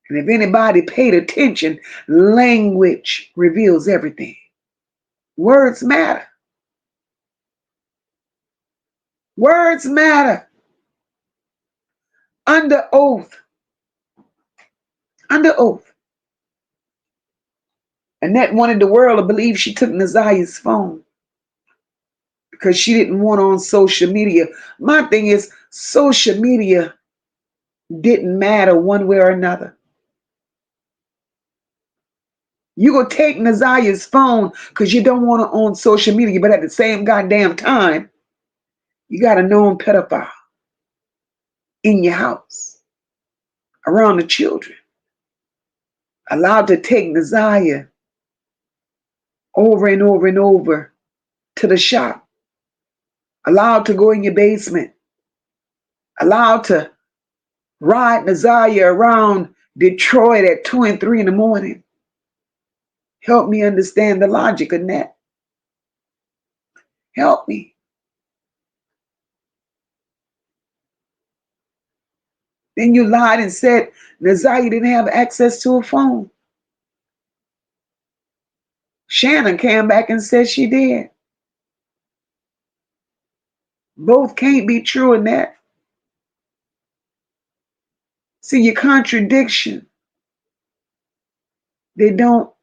And if anybody paid attention, language reveals everything. Words matter. Words matter. Under oath. Under oath. Annette wanted the world to believe she took Naziyah's phone because she didn't want on social media. My thing is, social media didn't matter one way or another. You go take Naziyah's phone because you don't want to own social media, but at the same goddamn time, you got a known pedophile in your house, around the children, allowed to take Naziyah over and over and over to the shop, allowed to go in your basement, allowed to ride Naziyah around Detroit at 2 and 3 in the morning. Help me understand the logic of that. Help me. Then you lied and said Naziyah didn't have access to a phone. Shannon came back and said she did. Both can't be true in that. See, your contradiction, they don't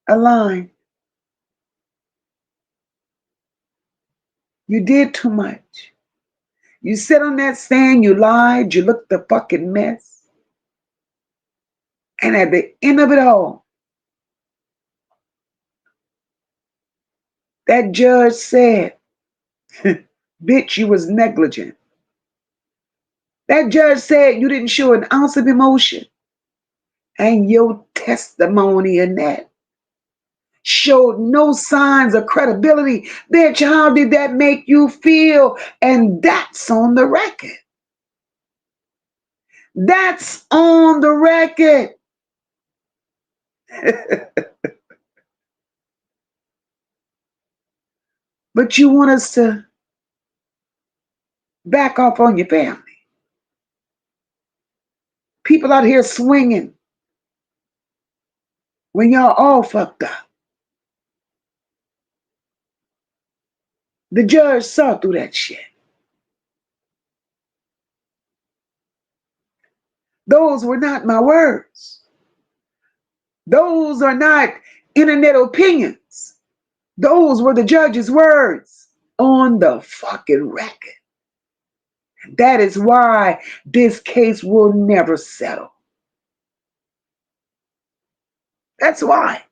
align. You did too much. You sat on that stand, you lied, you looked a fucking mess. And at the end of it all, that judge said, bitch, you was negligent. That judge said you didn't show an ounce of emotion. And your testimony in that showed no signs of credibility. Bitch, how did that make you feel? And that's on the record. That's on the record. But you want us to back off on your family. People out here swinging when y'all all fucked up. The judge saw through that shit. Those were not my words. Those are not internet opinions. Those were the judge's words on the fucking record. That is why this case will never settle. That's why.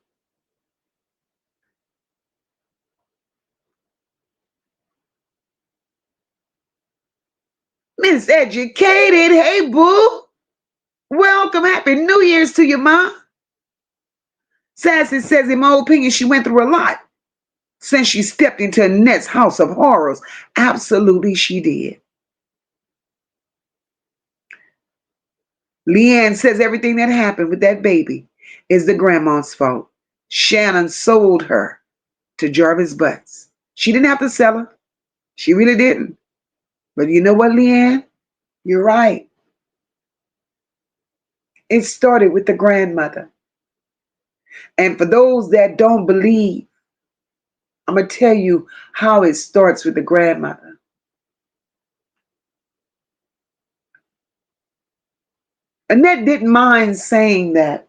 Miss Educated, hey boo. Welcome, happy New Year's to you, ma. Sassy says, in my opinion, she went through a lot since she stepped into Annette's house of horrors. Absolutely, she did. Leanne says everything that happened with that baby is the grandma's fault. Shannon sold her to Jarvis Butts. She didn't have to sell her. She really didn't. But you know what, Leanne? You're right. It started with the grandmother. And for those that don't believe, I'm going to tell you how it starts with the grandmother. Annette didn't mind saying that.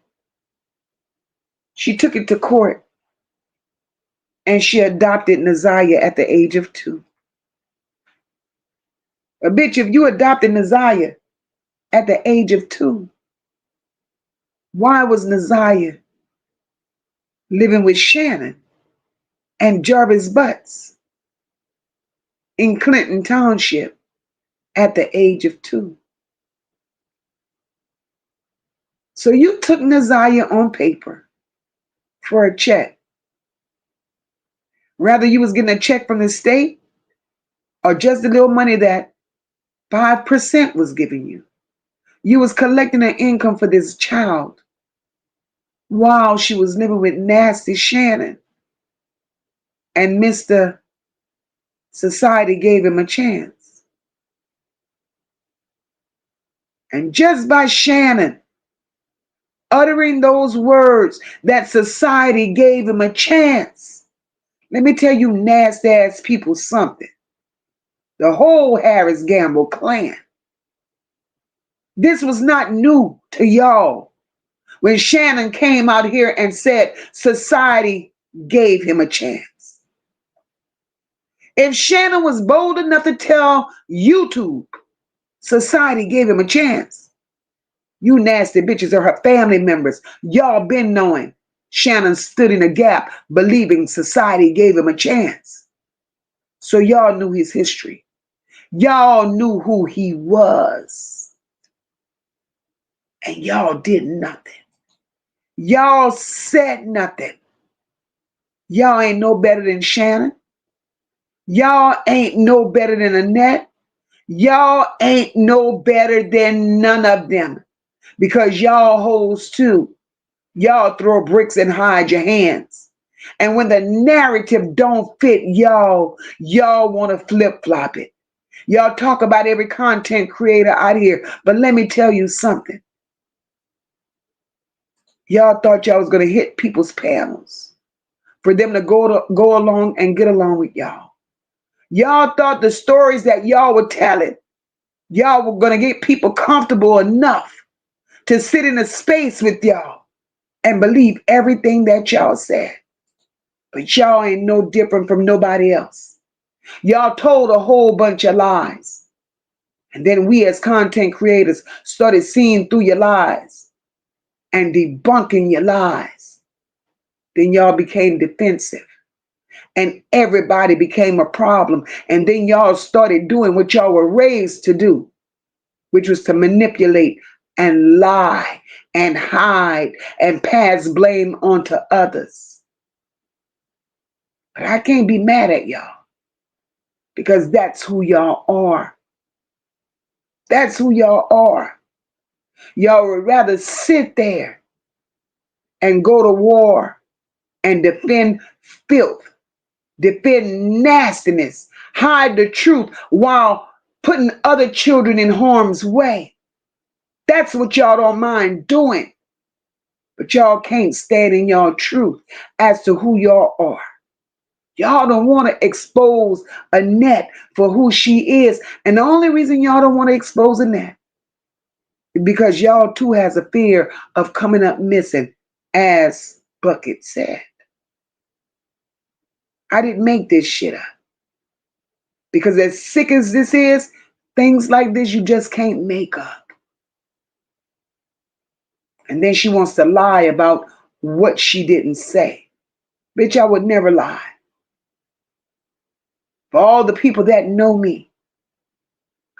She took it to court and she adopted Naziyah at the age of 2. A bitch, if you adopted Naziyah at the age of 2, why was Naziyah living with Shannon and Jarvis Butts in Clinton Township at the age of 2? So you took Naziyah on paper for a check. Rather you was getting a check from the state or just the little money that 5% was giving you. You was collecting an income for this child while she was living with nasty Shannon. And Mr. Society gave him a chance. And just by Shannon uttering those words that society gave him a chance, let me tell you nasty ass people something. The whole Harris Gamble clan. This was not new to y'all. When Shannon came out here and said society gave him a chance. If Shannon was bold enough to tell YouTube society gave him a chance, you nasty bitches are her family members. Y'all been knowing Shannon stood in a gap, believing society gave him a chance. So y'all knew his history. Y'all knew who he was. And y'all did nothing. Y'all said nothing. Y'all ain't no better than Shannon. Y'all ain't no better than Annette. Y'all ain't no better than none of them. Because y'all hoes too. Y'all throw bricks and hide your hands. And when the narrative don't fit y'all want to flip-flop it. Y'all talk about every content creator out here. But let me tell you something. Y'all thought y'all was going to hit people's panels for them to go along and get along with y'all. Y'all thought the stories that y'all were telling, y'all were going to get people comfortable enough to sit in a space with y'all and believe everything that y'all said. But y'all ain't no different from nobody else. Y'all told a whole bunch of lies. And then we as content creators started seeing through your lies and debunking your lies. Then y'all became defensive. And everybody became a problem. And then y'all started doing what y'all were raised to do, which was to manipulate and lie and hide and pass blame onto others. But I can't be mad at y'all because that's who y'all are. That's who y'all are. Y'all would rather sit there and go to war and defend filth, defend nastiness, hide the truth while putting other children in harm's way. That's what y'all don't mind doing. But y'all can't stand in y'all truth as to who y'all are. Y'all don't want to expose Annette for who she is. And the only reason y'all don't want to expose Annette is because y'all too has a fear of coming up missing, as Bucket said. I didn't make this shit up. Because as sick as this is, things like this you just can't make up. And then she wants to lie about what she didn't say. Bitch, I would never lie. For all the people that know me,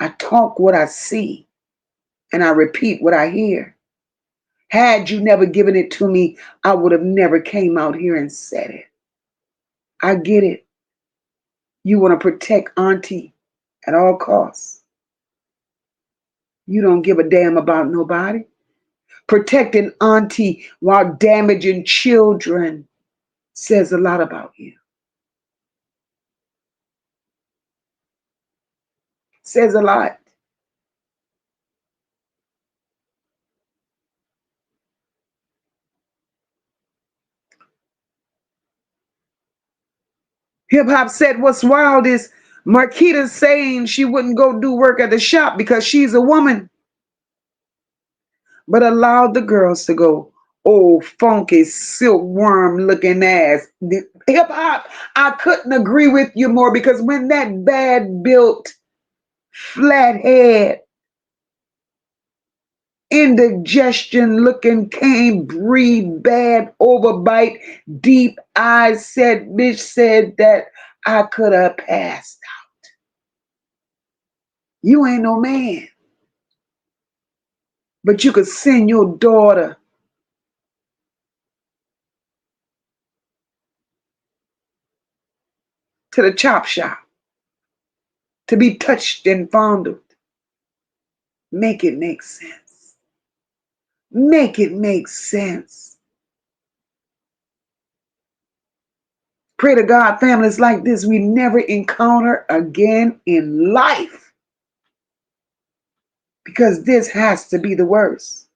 I talk what I see and I repeat what I hear. Had you never given it to me, I would have never came out here and said it. I get it. You want to protect Auntie at all costs. You don't give a damn about nobody. Protecting Auntie while damaging children says a lot about you. Says a lot. Hip hop said what's wild is Marquita saying she wouldn't go do work at the shop because she's a woman, but allowed the girls to go. Oh, funky silkworm looking ass. Hip hop, I couldn't agree with you more, because when that bad built, flathead, indigestion looking, can't breathe, bad overbite, deep eyes said, bitch said that I could have passed out. You ain't no man, but you could send your daughter to the chop shop to be touched and fondled. Make it make sense. Make it make sense. Pray to God, families like this we never encounter again in life, because this has to be the worst.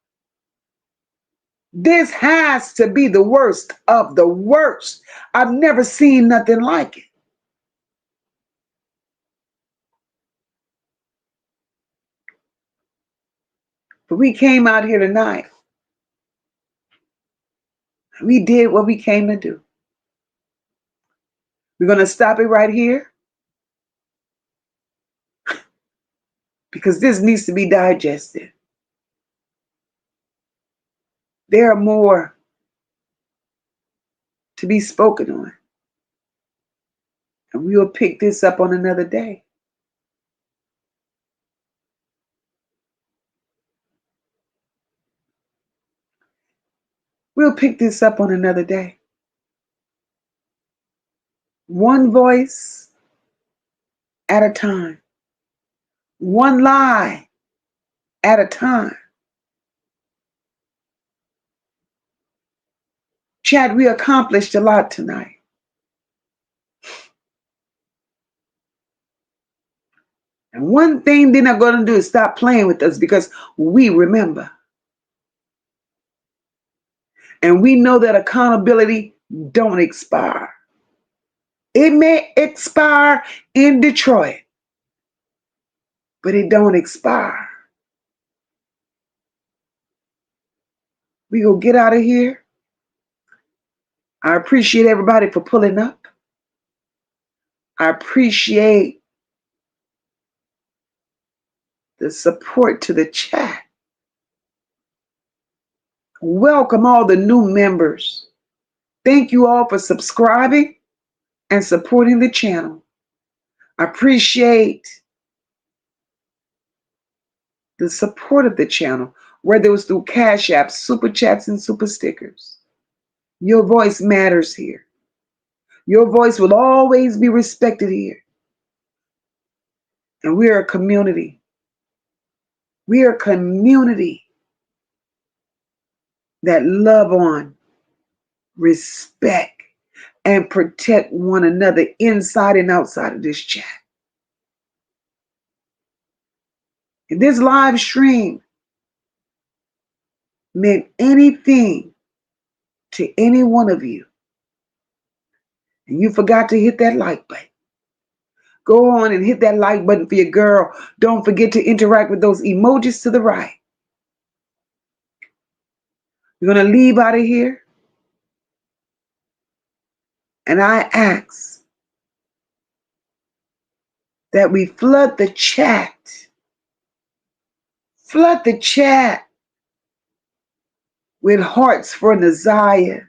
This has to be the worst of the worst. I've never seen nothing like it. But we came out here tonight. We did what we came to do. We're going to stop it right here, because this needs to be digested. There are more to be spoken on. And we will pick this up on another day. We'll pick this up on another day. One voice at a time. One lie at a time. Chad, we accomplished a lot tonight. And one thing they're not going to do is stop playing with us, because we remember. And we know that accountability don't expire. It may expire in Detroit, but it don't expire. We gonna get out of here. I appreciate everybody for pulling up. I appreciate the support to the chat. Welcome all the new members. Thank you all for subscribing and supporting the channel. I appreciate the support of the channel, whether it was through Cash Apps, Super Chats, and Super Stickers. Your voice matters here. Your voice will always be respected here. And we are a community. We are a community that love on, respect, and protect one another inside and outside of this chat. If this live stream meant anything to any one of you, and you forgot to hit that like button, go on and hit that like button for your girl. Don't forget to interact with those emojis to the right. We're going to leave out of here. And I ask that we flood the chat. Flood the chat with hearts for Naziyah.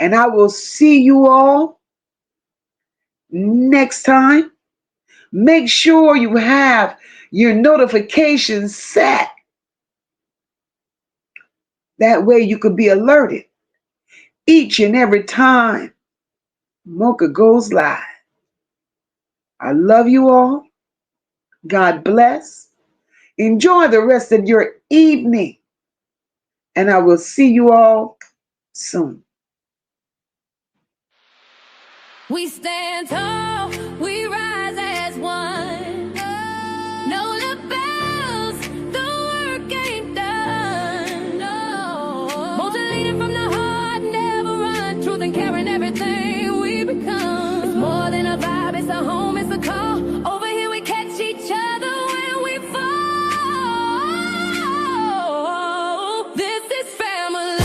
And I will see you all next time. Make sure you have your notifications set That way you could be alerted each and every time Mocha goes live. I love you all. God bless. Enjoy the rest of your evening. And I will see you all soon. We stand tall, we rise as one. No lapels, the work ain't done. No. Motor leading from the heart, never run. Truth and care in everything we become. It's more than a vibe, it's a home, it's a call. Over here we catch each other when we fall. This is family.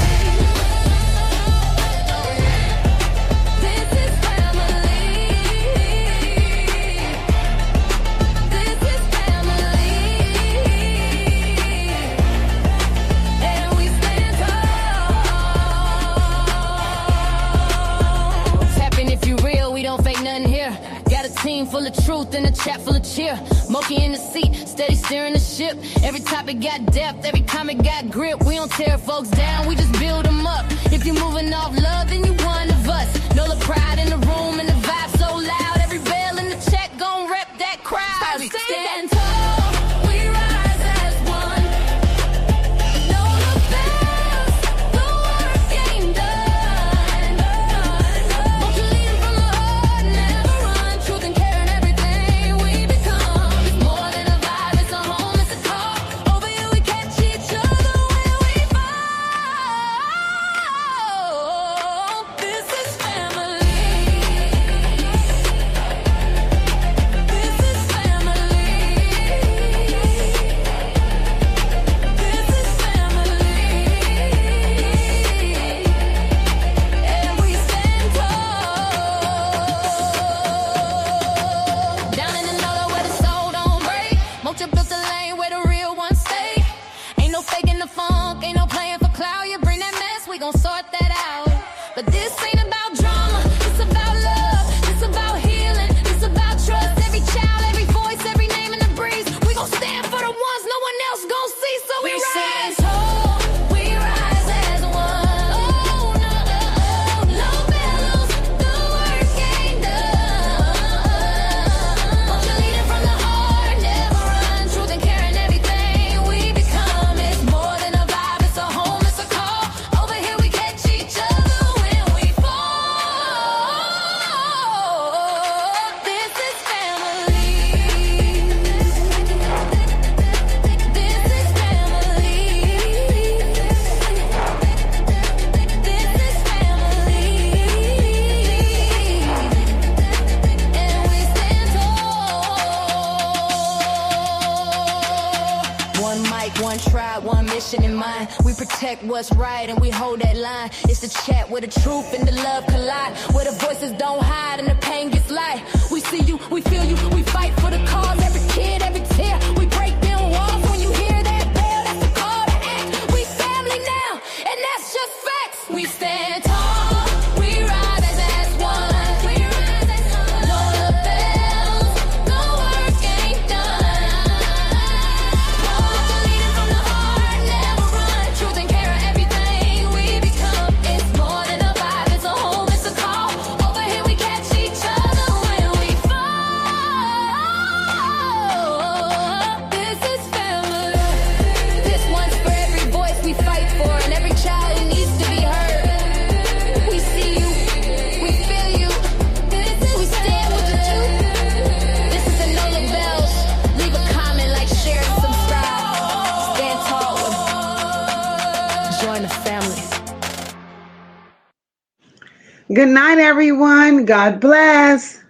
Team full of truth and a chat full of cheer. Moki in the seat, steady steering the ship. Every topic got depth, every comment got grip. We don't tear folks down, we just build them up. If you're moving off love, then you one of us. Know the pride in the room and the vibe so loud. Every bell in the check gon' rep that crowd. We stand tall. What's right and we hold that line. It's the chat where the truth and the love collide, where the voices don't hide and the pain gets light. We see you, we feel you, we fight for the cause. Every kid, every tear, we break down walls. When you hear that bell, that's the call to act. We family now, and that's just facts. We stand tall, we rise as one. No lapels, the work ain't done. Leading from the heart, never run. Truth and care. Good night, everyone. God bless.